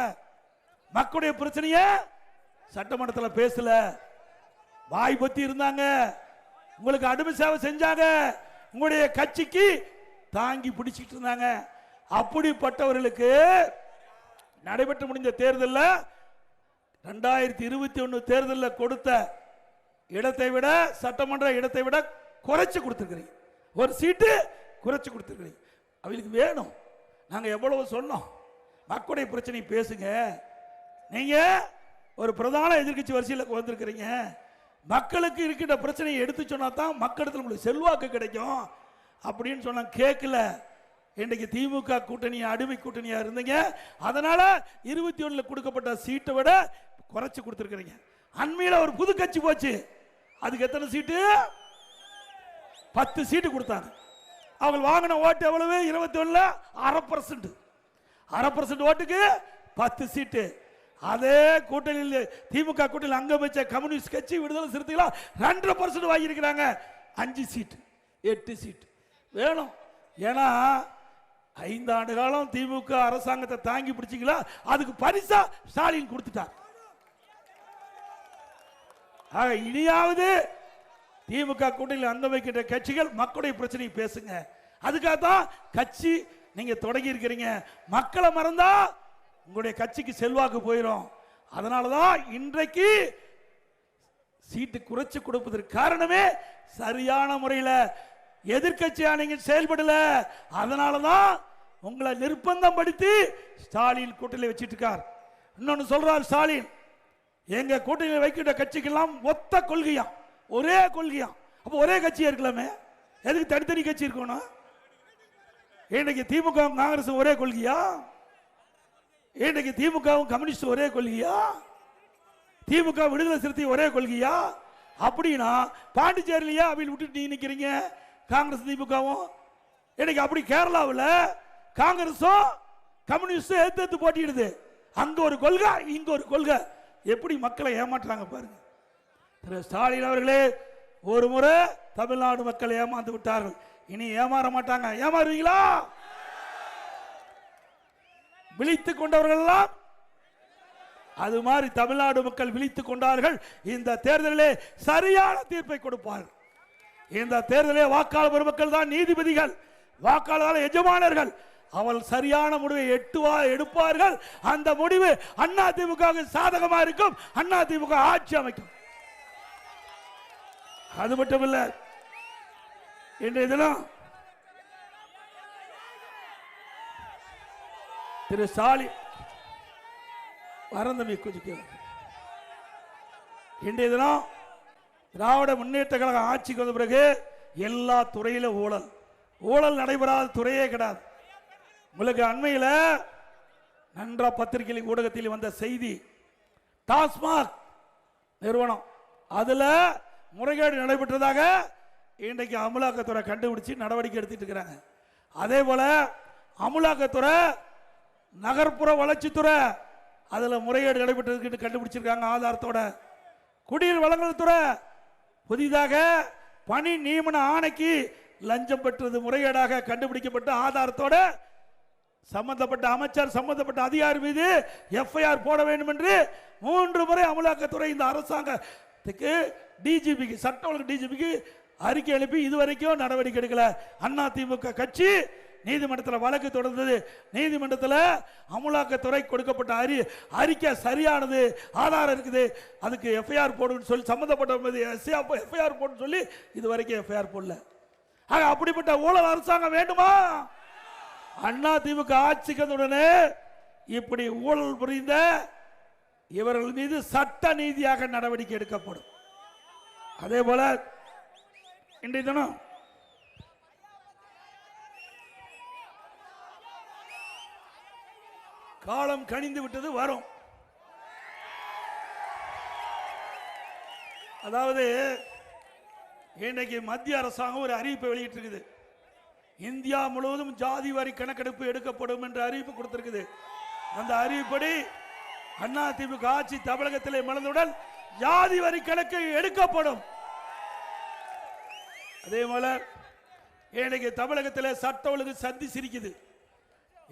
மக்களுடைய பிரச்சனையை சட்டமன்றத்தில் பேசல. வாய் பத்தி இருந்தாங்க, உங்களுக்கு அடிமை சேவை செஞ்சாங்க, உங்களுடைய கட்சிக்கு தாங்கி பிடிச்சிட்டு இருந்தாங்க. அப்படிப்பட்டவர்களுக்கு நடைபெற்று முடிந்த தேர்தலில் 2021 தேர்தலில் கொடுத்த இடத்தை விட, சட்டமன்ற இடத்தை விட குறைச்சு கொடுத்துருக்கிறீங்க. ஒரு சீட்டு குறைச்சு கொடுத்துருக்கிறீங்க. அவங்களுக்கு வேணும். நாங்கள் எவ்வளவு சொன்னோம், மக்களுடைய பிரச்சனை பேசுங்க. நீங்க ஒரு பிரதான எதிர்கட்சி வரிசையில் வந்திருக்கிறீங்க. மக்களுக்கு இருக்கின்ற பிரச்சனையை எடுத்து சொன்னா தான் மக்களிடத்தில் உங்களுக்கு செல்வாக்கு கிடைக்கும் அப்படின்னு சொன்ன கேட்கல. இன்றைக்கு திமுக கூட்டணி அடிமை கூட்டணியா இருந்தீங்க, அதனால 21 கொடுக்கப்பட்ட சீட்டை விட குறைச்சு கொடுத்திருக்கிறீங்க. அண்மையில் ஒரு புது கட்சி போச்சு, அதுக்கு எத்தனை சீட்டு? 10 சீட்டு கொடுத்தாங்க. அவங்க வாங்கின ஓட்டு எவ்வளவு? 21 1/2% ஓட்டுக்கு 10 சீட்டு. அதே கூட்டணியில் திமுக கூட்டணியில் அங்கம் வச்ச கம்யூனிஸ்ட் கட்சி விடுதலை சிறுத்தைகள் 2.5% வாங்கியிருக்கிறாங்க. 5 சீட்டு 8 சீட்டு வேணும். ஏன்னா 5 ஆண்டு காலம் திமுக அரசாங்கத்தை தாங்கி பிடிச்சிங்களா, அதுக்கு பரிசா ஸ்டாலின் கொடுத்துட்டார். இனியாவது திமுக கூட்டணியில் அங்கம் வைக்கின்ற கட்சிகள் மக்களுடைய பிரச்சனையை பேசுங்க. அதுக்காக தான் கட்சி நீங்க தொடங்கி இருக்கிறீங்க. மக்களை மறந்தா உங்களுடைய கட்சிக்கு செல்வாக்கு போயிடும். அதனாலதான் இன்றைக்கு சீட்டு குறைச்சு கொடுப்பதற்கு காரணமே சரியான முறையில் எதிர்கட்சியா நீங்க செயல்படல. அதனாலதான் உங்களை நிர்பந்தம் படுத்தி ஸ்டாலின் கூட்டணியில் வச்சிட்டு இருக்கார். இன்னொன்னு சொல்றார் ஸ்டாலின், எங்க கூட்டணியில் வைக்கின்ற கட்சிக்கெல்லாம் ஒத்த கொள்கையா, ஒரே கொள்கையா. அப்ப ஒரே கட்சியா இருக்கலாமே, எதுக்கு தனித்தனி கட்சி இருக்கணும்? இன்னைக்கு திமுக காங்கிரஸ் ஒரே கொள்கையா? இன்னைக்கு திமுகவும் கம்யூனிஸ்ட் ஒரே கொள்கையா? திமுக விடுதலை சிறுத்தை ஒரே கொள்கையா? அப்படின்னா பாண்டிச்சேரியிலேயே அவங்க விட்டுட்டு நீ நிக்கிறீங்க காங்கிரஸ் திமுகவும். இன்னைக்கு அப்படி கேரளாவில் காங்கிரஸும் கம்யூனிஸ்டும் எடுத்து போட்டிடுது. அங்க ஒரு கொள்கை, இங்க ஒரு கொள்கை. எப்படி மக்களை ஏமாற்றுறாங்க பாருங்க. திரு ஸ்டாலின் அவர்களே, ஒரு முறை தமிழ்நாடு மக்களை ஏமாந்து விட்டார்கள், இனி ஏமாற மாட்டாங்க. ஏமாறுவீங்களா? விழித்துக் கொண்டவர்கள் எல்லாம் அது மாதிரி தமிழ்நாடு மக்கள் விழித்துக் கொண்டார்கள். இந்த தேர்தலிலே சரியான தீர்ப்பை கொடுப்பார்கள். இந்த தேர்தலிலே வாக்காளர் பெருமக்கள் தான் நீதிபதிகள், வாக்காளர் எஜமானர்கள். அவள் சரியான முடிவை எடுப்பார்கள். அந்த முடிவு அண்ணா திமுக சாதகமா இருக்கும். அண்ணா திமுக ஆட்சி அமைக்கும். அது மட்டும் இல்ல, இன்றைய தினம் திரு ஸ்டாலின் வரந்தமி கொஞ்சம், இன்றைய தினம் திராவிட முன்னேற்ற கழகம் ஆட்சிக்கு வந்த பிறகு எல்லா துறையிலும் ஊழல் நடைபெறாத துறையே கிடையாது. உங்களுக்கு அண்மையில் நன்றா பத்திரிகை ஊடகத்தில் வந்த செய்தி, டாஸ்மாக் நிறுவனம் அதுல முறைகேடு நடைபெற்றதாக இன்றைக்கு அமலாக்கத்துறை கண்டுபிடிச்சு நடவடிக்கை எடுத்துட்டு இருக்கிறாங்க. அதே போல அமலாக்கத்துறை நகர்ப்புற வளர்ச்சித்துறை அதுல முறைகேடு நடைபெற்றது கண்டுபிடிச்சிருக்காங்க ஆதாரத்தோட. குடிநீர் வழங்கல் துறை புதிதாக பணி நியமன ஆணைக்கு லஞ்சம் பெற்றது முறைகேடாக கண்டுபிடிக்கப்பட்ட ஆதாரத்தோட சம்பந்தப்பட்ட அமைச்சர் சம்பந்தப்பட்ட அதிகாரி மீது எஃப்ஐஆர் போட வேண்டும் என்று 3 முறை அமலாக்கத்துறை இந்த அரசாங்கத்துக்கு டிஜிபிக்கு சட்ட ஒழுங்கு டிஜிபிக்கு அறிக்கை அனுப்பி இதுவரைக்கும் நடவடிக்கை எடுக்கல. அண்ணா திமுக கட்சி நீதிமன்றத்தில் வழக்கு தொடர்ந்தது. நீதிமன்றத்தில் அமலாக்கத்துறை கொடுக்கப்பட்ட அறிக்கை சரியானது, ஆதாரம் இருக்குது, அதுக்கு எஃப்ஐஆர் போடுன்னு சொல்லி சம்பந்தப்பட்ட எஃப்ஐஆர் போடுன்னு சொல்லி இதுவரைக்கும் எஃப்ஐஆர் போடல. அப்படிப்பட்ட ஊழல் அரசாங்கம் வேண்டுமா? அண்ணா திமுக ஆட்சிக்கு உடனே இப்படி ஊழல் புரிந்த இவர்கள் மீது சட்ட நீதியாக நடவடிக்கை எடுக்கப்படும். அதே போல இன்றைய தினம் காலம் கனிந்து விட்டது வரும். அதாவது இன்றைக்கு மத்திய அரசாங்கம் ஒரு அறிவிப்பை வெளியிட்டிருக்குது. இந்தியா முழுவதும் ஜாதி வாரி கணக்கெடுப்பு எடுக்கப்படும் என்ற அறிவிப்பு கொடுத்திருக்குது. அந்த அறிவிப்படி அண்ணா திமுக ஆட்சி தமிழகத்திலே மலர்ந்தவுடன் ஜாதி வரி கணக்கு எடுக்கப்படும். அதே போல இன்னைக்கு தமிழகத்தில் சட்ட ஒழுங்கு சந்தி சிரிக்குது.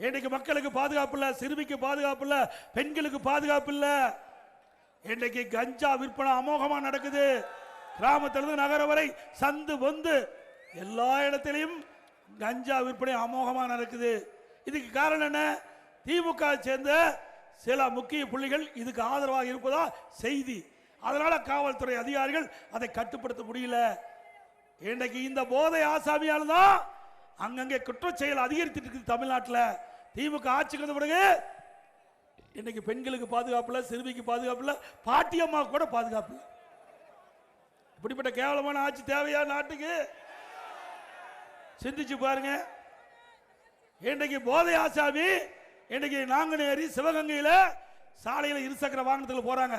இன்னைக்கு மக்களுக்கு பாதுகாப்பு இல்ல, சிறுமிக்கு பாதுகாப்பு இல்ல, பெண்களுக்கு பாதுகாப்பு இல்ல. இன்னைக்கு கஞ்சா விற்பனை அமோகமா நடக்குது. கிராமத்திலிருந்து நகரம் வரை சந்து பொந்து எல்லா இடத்திலையும் கஞ்சா விற்பனை அமோகமா நடக்குது. இதுக்கு காரணம் என்ன? திமுக சேர்ந்த சில முக்கிய புள்ளிகள் இதுக்கு ஆதரவாக இருப்பதா செய்தி. அதனால காவல்துறை அதிகாரிகள் அதை கட்டுப்படுத்த முடியல. இன்னைக்கு இந்த போதை ஆசாமியால் தான் அங்கங்கே குற்றச்செயல் அதிகரித்துட்டு இருக்குது தமிழ்நாட்டில். திமுக ஆட்சிக்கு வந்த பிறகு இன்னைக்கு பெண்களுக்கு பாதுகாப்பு இல்லை, சிறுமிக்கு பாதுகாப்பு இல்லை, பாட்டியம்மா கூட பாதுகாப்பு இல்லை. இப்படிப்பட்ட கேவலமான ஆட்சி தேவையா நாட்டுக்கு? சிந்திச்சு பாருங்க. இன்றைக்கு போதை ஆசாமி இன்னைக்கு நாங்குநேரி சிவகங்கையில் சாலையில் இருசக்கர வாகனத்தில் போறாங்க.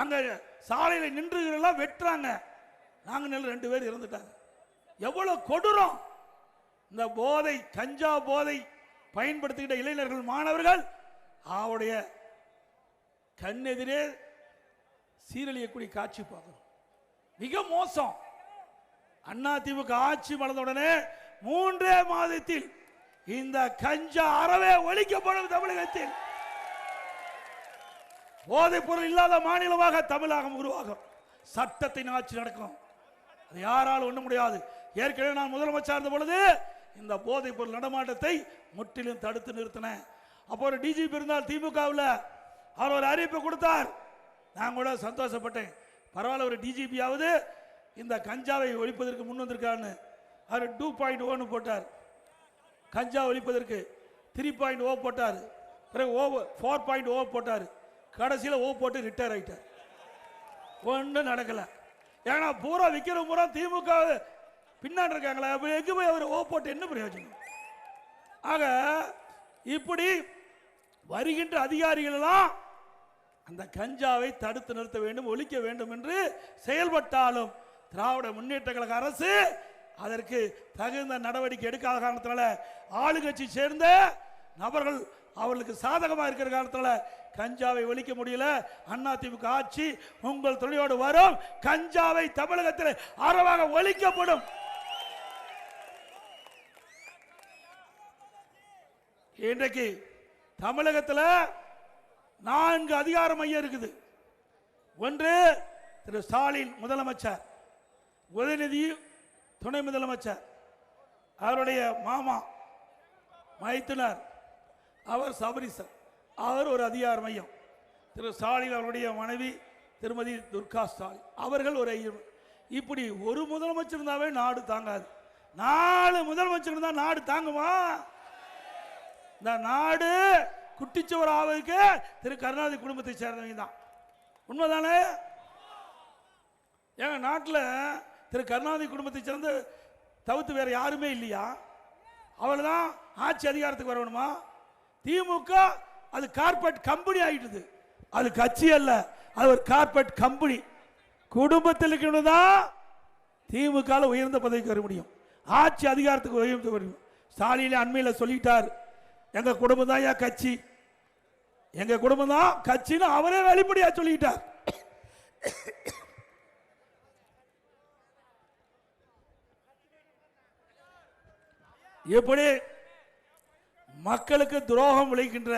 அங்க சாலையில் நின்றுலாம் வெட்டுறாங்க. நாங்குநேரில் 2 பேர் இறந்துட்டாங்க. எவ்வளவு கொடூரம்! இந்த போதை, கஞ்சா போதை பயன்படுத்துகின்ற இளைஞர்கள், மாணவர்கள் அவருடைய கண்ணெதிரே சீரழியக்கூடிய காட்சி பார்க்கிறோம். மிக மோசம். அதிமுக ஆட்சி மலர்ந்தவுடனே 3 மாதத்தில் இந்த கஞ்சா அறவே ஒழிக்கப்படும். தமிழகத்தில் போதைப் பொருள் இல்லாத மாநிலமாக தமிழகம் உருவாகும். சட்டத்தின் ஆட்சி நடக்கும். அது யாராலும் ஒண்ண முடியாது. ஏற்கனவே நான் முதலமைச்சர் இருந்த பொழுது இந்த போதைப் பொருள் நடமாட்டத்தை முற்றிலும் தடுத்து நிறுத்தினேன். அப்போ ஒரு டிஜிபி இருந்தால் திமுகவில், அவர் ஒரு அறிவிப்பு கொடுத்தார். நான் கூட சந்தோஷப்பட்டேன். பரவாயில்ல, ஒரு டிஜிபியாவது இந்த கஞ்சாவை ஒழிப்பதற்கு முன் வந்திருக்கான்னு. அவர் 2.1 போட்டார். கஞ்சா ஒழிப்பதற்கு 3.0 போட்டார். பிறகு 4.0 போட்டார். கடைசியில் போட்டு ரிட்டையர் ஆயிட்டார். ஒன்றும் நடக்கல. ஏன்னா பூரா விற்கிற பூரா திமுக பின்னாடி இருக்காங்களா, எங்க போய் அவர் போட்டு என்ன பிரயோஜனம்? ஆக இப்படி வருகின்ற அதிகாரிகள் எல்லாம் அந்த கஞ்சாவை தடுத்து நிறுத்த வேண்டும், ஒழிக்க வேண்டும் என்று செயல்பட்டாலும் திராவிட முன்னேற்ற கழக அரசு அதற்கு தகுந்த நடவடிக்கை எடுக்காத காரணத்தினால, ஆளுங்கட்சி சேர்ந்த நபர்கள் அவர்களுக்கு சாதகமாக இருக்கிற காரணத்தினால கஞ்சாவை ஒழிக்க முடியல. அதிமுக ஆட்சி உங்கள் துணையோடு வரும். கஞ்சாவை தமிழகத்தில் அறவாக ஒழிக்கப்படும். இன்றைக்கு தமிழகத்தில் 4 அதிகார மையம் இருக்குது. ஒன்று திரு ஸ்டாலின் முதலமைச்சர், உதயநிதி துணை முதலமைச்சர், அவருடைய மாமா மைத்துனர் அவர் சபரிசன், அவர் ஒரு அதிகார மையம். திரு ஸ்டாலின் அவருடைய மனைவி திருமதி துர்கா ஸ்டாலின் அவர்கள் ஒரு. இப்படி ஒரு முதலமைச்சர் இருந்தாவே நாடு தாங்காது. 4 முதலமைச்சர் இருந்தால் நாடு தாங்குமா? இந்த நாடு குட்டிச்சுவர் ஆவதுக்கு திரு கருணாநிதி குடும்பத்தை சேர்ந்தவங்க தான். உண்மைதானே? எங்க நாட்டில் திரு கருணாநிதி குடும்பத்தை சேர்ந்து தவிர்த்து வேற யாருமே இல்லையா? அவள்தான் ஆட்சி அதிகாரத்துக்கு வரணுமா? திமுக அது கார்பரேட் கம்பெனி ஆயிடுது. அது கட்சி அல்ல, அது ஒரு கார்பரேட் கம்பெனி. குடும்பத்தில் தான் திமுக உயர்ந்த பதவிக்கு வர முடியும், ஆட்சி அதிகாரத்துக்கு உயர்ந்து வர முடியும். ஸ்டாலின் அண்மையில் சொல்லிட்டார், எங்க குடும்பம் தான் ஏன் கட்சி, எங்க குடும்பம் தான் கட்சின்னு அவரே வெளிப்படையா சொல்லிட்டார். எப்படி மக்களுக்கு துரோகம் விளைக்கின்ற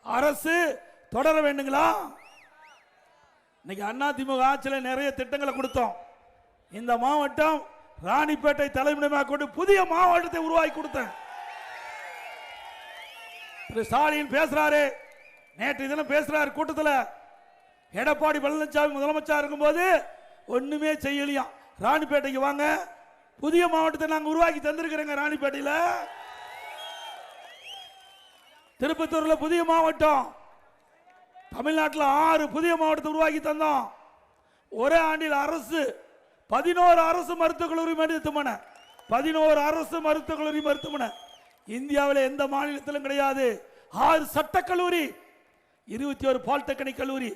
அரசு தொடர வேண்டுங்களா? இன்னைக்கு அதிமுக ஆட்சியில் நிறைய திட்டங்களை கொடுத்தோம். இந்த மாவட்டம் ராணிப்பேட்டை தலைமையிடமாக கொண்டு புதிய மாவட்டத்தை உருவாக்கி கொடுத்தேன். ஸ்டாலின் பேசுறாரு, நேற்று தினம் பேசுறாரு கூட்டத்தில். எடப்பாடி பழனிசாமி முதலமைச்சர் இருக்கும்போது ஒண்ணுமே செய்யலையா. ராணிப்பேட்டைக்கு வாங்க, புதிய மாவட்டத்தை நாங்கள் உருவாக்கி தந்திருக்கிறோங்க. ராணிப்பேட்டையில், திருப்பத்தூர்ல புதிய மாவட்டம், தமிழ்நாட்டில் 6 புதிய மாவட்டத்தை உருவாக்கி தந்தோம். ஒரே ஆண்டில் அரசு 11 அரசு மருத்துவக் கல்லூரி மருத்துவமனை, 11 அரசு மருத்துவக் கல்லூரி மருத்துவமனை இந்தியாவில் எந்த மாநிலத்திலும் கிடையாது. 6 சட்டக்கல்லூரி, 21 பாலிடெக்னிக் கல்லூரி,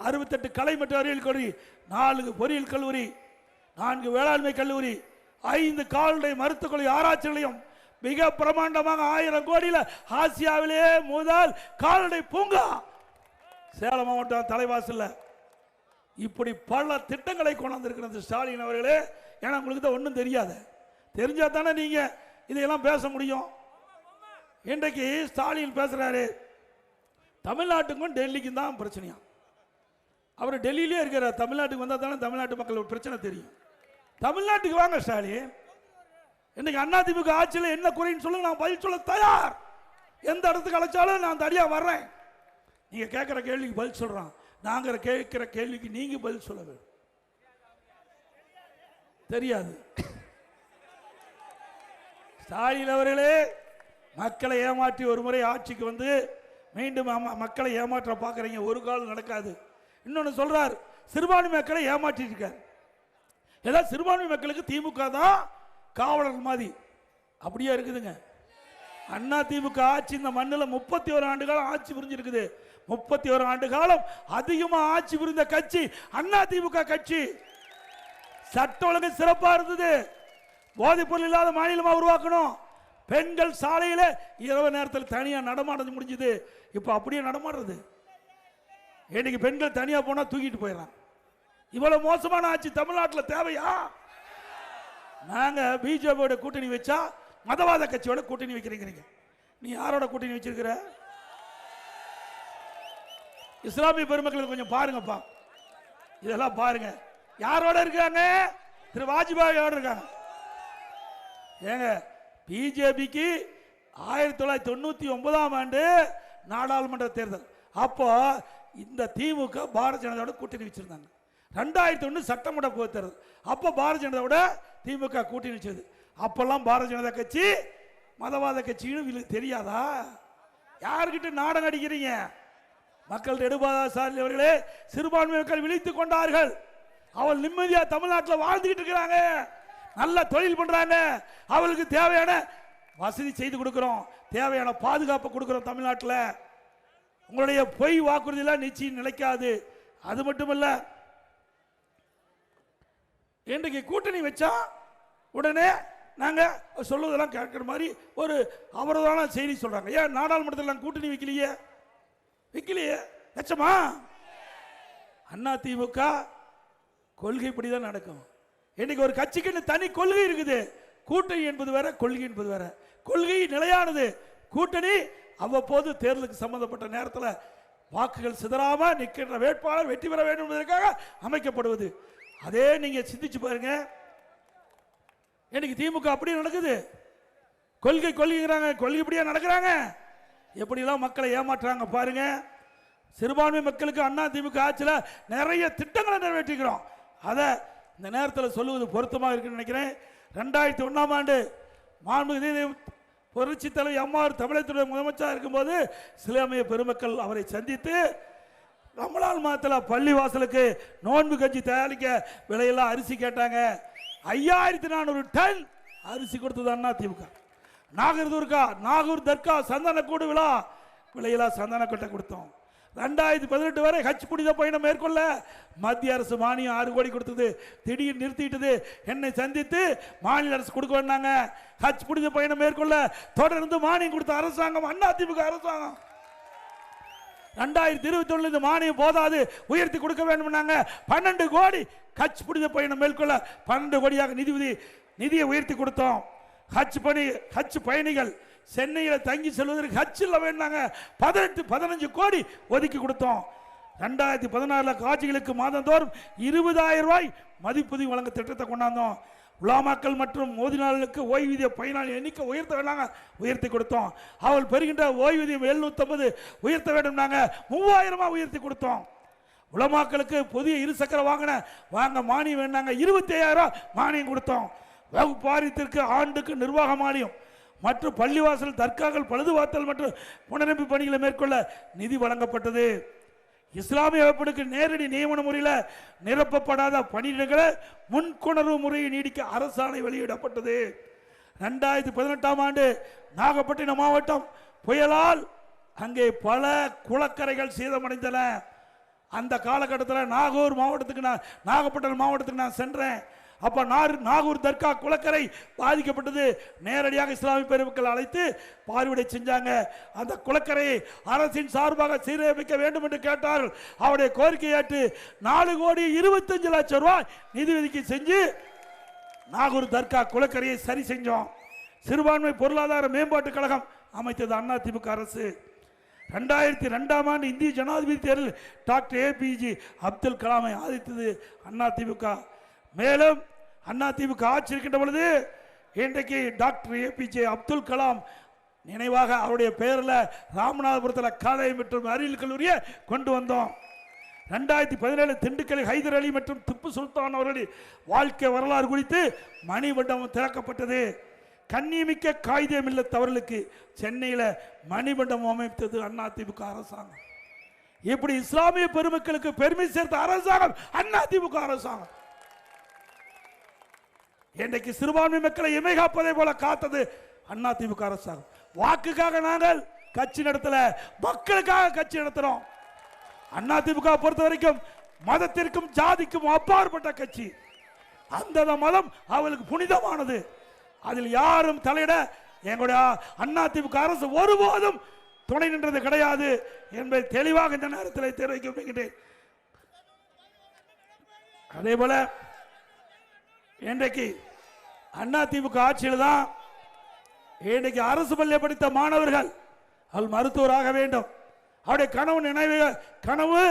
68 கலை மற்றும் அறிவியல் கல்லூரி, 4 பொறியியல் கல்லூரி, 4 வேளாண்மை கல்லூரி, 5 கால்நடை மருத்துவக் கல்லூரி ஆராய்ச்சி நிலையம், மிக பிரமாண்டமாக 1000 கோடியில் ஆசியாவிலே முதல் கால்நடை பூங்கா சேலம் மாவட்டம் தலைவாசல்ல. இப்படி பல திட்டங்களை கொண்டாந்திருக்கிறது ஸ்டாலின் அவர்களே. ஏன்னா உங்களுக்கு தான் ஒன்றும் தெரியாது, தெரிஞ்சா தானே நீங்க இதையெல்லாம் பேச முடியும். இன்றைக்கு ஸ்டாலின் பேசுறாரு, தமிழ்நாட்டுக்கும் டெல்லிக்கும் தான் பிரச்சனையா. அவர் டெல்லியிலே இருக்கிறார், தமிழ்நாட்டுக்கு வந்தால் தானே தமிழ்நாட்டு மக்கள் பிரச்சனை தெரியும். தமிழ்நாட்டுக்கு வாங்க ஸ்டாலின். இன்னைக்கு அதிமுக ஆட்சியில் என்ன குறைன்னு சொல்லுங்க, நான் பதில் சொல்ல தயார். எந்த இடத்துக்கு அழைச்சாலும் நான் தனியா வர்றேன். நீங்க கேட்கிற கேள்விக்கு பதில் சொல்றான், நாங்க கேட்கிற கேள்விக்கு நீங்க பதில் சொல்ல வேண்டும். தெரியாது. ஸ்டாலின் அவர்களே, மக்களை ஏமாற்றி ஒரு முறை ஆட்சிக்கு வந்து மீண்டும் மக்களை ஏமாற்ற பார்க்குறீங்க, ஒரு காலம் நடக்காது. இன்னொன்று சொல்றார், சிறுபான்மை மக்களை ஏமாற்றிட்டு இருக்கார். ஏதாவது சிறுபான்மை மக்களுக்கு திமுக தான் காவலர் மாதிரி அப்படியே இருக்குதுங்க. அண்ணா திமுக ஆட்சி இந்த மண்ணில் 31 ஆண்டு காலம் ஆட்சி புரிஞ்சிருக்குது. 31 ஆண்டு காலம் அதிகமா ஆட்சி புரிந்த கட்சி அண்ணா திமுக கட்சி. சட்ட ஒழுங்கு சிறப்பா இருந்தது. போதைப் பொருள் இல்லாத மாநிலமா உருவாக்கணும். பெண்கள் சாலையில இரவு நேரத்தில் தனியா நடமாட முடிஞ்சது. இப்ப அப்படியே நடமாடுறது. இன்னைக்கு பெண்கள் தனியா போனா தூக்கிட்டு போயிடலாம். இவ்வளவு மோசமான ஆட்சி தமிழ்நாட்டில் தேவையா? நாங்க பிஜேபியோட கூட்டணி வச்சா மதவாத கட்சியோட கூட்டணி வைக்கிறீங்க. நீ யாரோட கூட்டணி வச்சிருக்கிற? இஸ்லாமிய பெருமக்கள் கொஞ்சம் பாருங்கப்பா, இதெல்லாம் பாருங்க. யாரோட இருக்காங்க? திரு வாஜ்பாயோட இருக்காங்க. ஏங்க, பிஜேபிக்கு 1999ஆம் ஆண்டு நாடாளுமன்ற தேர்தல் அப்போ இந்த திமுக பாரதிய ஜனதாவோட கூட்டணி வச்சிருந்தாங்க. 2001 சட்டமன்ற பொதுத் தேர்தல் அப்போ பாரதிய ஜனதாவோட திமுக கூட்டணி வச்சது. அப்பெல்லாம் பாரதிய ஜனதா கட்சி மதவாத கட்சின்னு தெரியாதா? யாருக்கிட்ட நாடகம் அடிக்கிறீங்க? மக்கள் எடுபாதாசாரி அவர்களே, சிறுபான்மை மக்கள் விழித்துக் கொண்டார்கள். அவள் நிம்மதியா தமிழ்நாட்டில் வாழ்ந்துகிட்டு இருக்கிறாங்க, நல்ல தொழில் பண்றாங்க. அவளுக்கு தேவையான வசதி செய்து கொடுக்கிறோம், தேவையான பாதுகாப்பு கொடுக்கிறோம். தமிழ்நாட்டில் உங்களுடைய பொய் வாக்குறுதியெல்லாம் நிச்சயம் நிலைக்காது. அது மட்டுமல்ல, இன்றைக்கு கூட்டணி வச்சா உடனே நாங்க சொல்லுவதெல்லாம் கேட்கிற மாதிரி ஒரு அவரதான செய்தி சொல்றாங்க. ஏன் நாடாளுமன்றத்தில் கூட்டணி வைக்கலையே? லட்சமா அண்ணா திமுக கொள்கைப்படிதான் நடக்கும். இன்னைக்கு ஒரு கட்சிக்கு தனி கொள்கை இருக்குது. கூட்டணி என்பது வேற, கொள்கை என்பது வேற. கொள்கை நிலையானது, கூட்டணி அவ்வப்போது தேர்தலுக்கு சம்பந்தப்பட்ட நேரத்தில் வாக்குகள் சிதறாம நிற்கின்ற வேட்பாளர் வெற்றி பெற வேண்டும் என்பதற்காக அமைக்கப்படுவது. அதே நீங்க சிந்திச்சு பாருங்க. இன்னைக்கு திமுக அப்படி நடக்குது. கொள்கைங்கிறாங்க, கொள்கைப்படியா நடக்கிறாங்க. எப்படிலாம் மக்களை ஏமாற்றுறாங்க பாருங்க. சிறுபான்மை மக்களுக்கு அண்ணா திமுக ஆட்சியில் நிறைய திட்டங்களை நிறைவேற்றிக்கிறோம். அதை இந்த நேரத்தில் சொல்லுவது பொருத்தமாக இருக்குன்னு நினைக்கிறேன். 2001ஆம் ஆண்டு மாண்புமிகு புரட்சி தலைவர் அம்மாவர் தமிழகத்துடைய முதலமைச்சராக இருக்கும்போது இஸ்லாமிய பெருமக்கள் அவரை சந்தித்து ரமலான் மாதத்தில் பள்ளி வாசலுக்கு நோன்பு கஞ்சி தயாரிக்க விலையெல்லாம் அரிசி கேட்டாங்க. 5400 டன் அரிசி கொடுத்தது அண்ணா திமுக. நாகூர் தர்கா சந்தன கூடு விழா விலையெல்லாம் சந்தன கொட்டை கொடுத்தோம். 2018 வரை ஹஜ் புனித பயணம் மேற்கொள்ள மத்திய அரசு மானியம் 6 கோடி கொடுத்தது. திடீர் நிறுத்திட்டது. என்னை சந்தித்து மாநில அரசு கொடுக்க வேண்டாங்க, ஹஜ் புனித பயணம் மேற்கொள்ள தொடர்ந்து மானியம் கொடுத்த அரசாங்கம் அண்ணா திமுக அரசாங்கம். 2021 இந்த மானியம் போதாது, உயர்த்தி கொடுக்க வேண்டும். 12 கோடி ஹஜ் புனித பயணம் மேற்கொள்ள 12 கோடியாக நிதியை உயர்த்தி கொடுத்தோம். ஹஜ் பயணிகள் சென்னையில் தங்கி செல்வதற்கு ஹஜ்ஜில் வேண்டாங்க 15 கோடி ஒதுக்கி கொடுத்தோம். 2016 காட்சிகளுக்கு மாதந்தோறும் 20,000 ரூபாய் மதிப்புதவி வழங்க திட்டத்தை கொண்டாந்தோம். உலாமாக்கள் மற்றும் மோதினாளுக்கு ஓய்வூதிய பயனாளி எண்ணிக்கை உயர்த்த வேண்டாங்க, உயர்த்தி கொடுத்தோம். அவள் பெறுகின்ற ஓய்வூதியம் 750 உயர்த்த வேண்டும், 3000 உயர்த்தி கொடுத்தோம். உலமாக்களுக்கு புதிய இருசக்கர வாங்க மானியம் வேண்டாங்க, 25,000 மானியம் கொடுத்தோம். வகுப்பு வாரியத்திற்கு ஆண்டுக்கு நிர்வாக மானியம் மற்றும் பள்ளிவாசல் தர்காக்கள் பழுதுபார்த்தல் மற்றும் புனரமைப்பு பணிகளை மேற்கொள்ள நிதி வழங்கப்பட்டது. இஸ்லாமிய வகுப்புக்கு நேரடி நியமன முறையில் நிரப்பப்படாத பணியிடங்களை முன்கொணர்வு முறையை நீடிக்க அரசாணை வெளியிடப்பட்டது. 2018ஆம் ஆண்டு நாகப்பட்டினம் மாவட்டம் புயலால் அங்கே பல குளக்கரைகள் சேதமடைந்தன. அந்த காலகட்டத்தில் நாகப்பட்டினம் மாவட்டத்துக்கு நான் சென்றேன். அப்ப நாகூர் தர்கா குளக்கரை பாதிக்கப்பட்டது. நேரடியாக இஸ்லாமிய பெருமக்கள் அழைத்து பார்வையிட செஞ்சாங்க. அந்த குளக்கரையை அரசின் சார்பாக சீரமைக்க வேண்டும் என்று கேட்டார்கள். அவருடைய கோரிக்கை ஏற்று 4,25,00,000 ரூபாய் நிதி ஒதுக்கீடு செஞ்சு நாகூர் தர்கா குளக்கரையை சரி செஞ்சோம். சிறுபான்மை பொருளாதார மேம்பாட்டு கழகம் அமைத்தது அண்ணா திமுக அரசு. 2002ஆம் ஆண்டு இந்திய ஜனாதிபதி தேர்தலில் டாக்டர் ஏபிஜே அப்துல் கலாமை ஆதரித்தது அண்ணா திமுக. மேலும் அண்ணா திமுக ஆட்சி இருக்கின்ற பொழுது இன்றைக்கு டாக்டர் ஏபிஜே அப்துல் கலாம் நினைவாக அவருடைய பெயரில் ராமநாதபுரத்தில் கலை மற்றும் அறிவியல் கல்லூரியை கொண்டு வந்தோம். 2017 திண்டுக்கல் ஹைதர் அலி மற்றும் திப்பு சுல்தான் அவர்களின் வாழ்க்கை வரலாறு குறித்து மணிமண்டபம் திறக்கப்பட்டது. கண்ணியமிக்க காகிதம் இல்லத்தவர்களுக்கு சென்னையில் மணிமண்டபம் அமைத்தது அண்ணா திமுக அரசாங்கம். இப்படி இஸ்லாமிய பெருமக்களுக்கு பெருமை சேர்த்த அரசாங்கம் அண்ணா திமுக அரசாங்கம். இன்றைக்கு சிறுபான்மை மக்களை இமை காப்பதை போல காத்தது அண்ணா திமுக அரசாங்கம். வாக்குக்காக நாங்கள் கட்சி நடத்தல, மக்களுக்காக கட்சி நடத்துறோம். அதிமுக பொறுத்த வரைக்கும் மதத்திற்கும் ஜாதிக்கும் அப்பாற்பட்ட கட்சி. அந்த மதம் அவளுக்கு புனிதமானது. அதில் யாரும் தலையிட எங்களுடைய அதிமுக அரசு ஒருபோதும் துணை நின்றது கிடையாது என்பதை தெளிவாக இந்த நேரத்தில் தெரிவிக்க விரும்புகிறேன். அதே போல இன்றைக்கு அதிமுக ஆட்சியில் தான் இன்றைக்கு அரசு பள்ளியை படித்த மாணவர்கள் அவள் மருத்துவராக வேண்டும், அவருடைய கனவு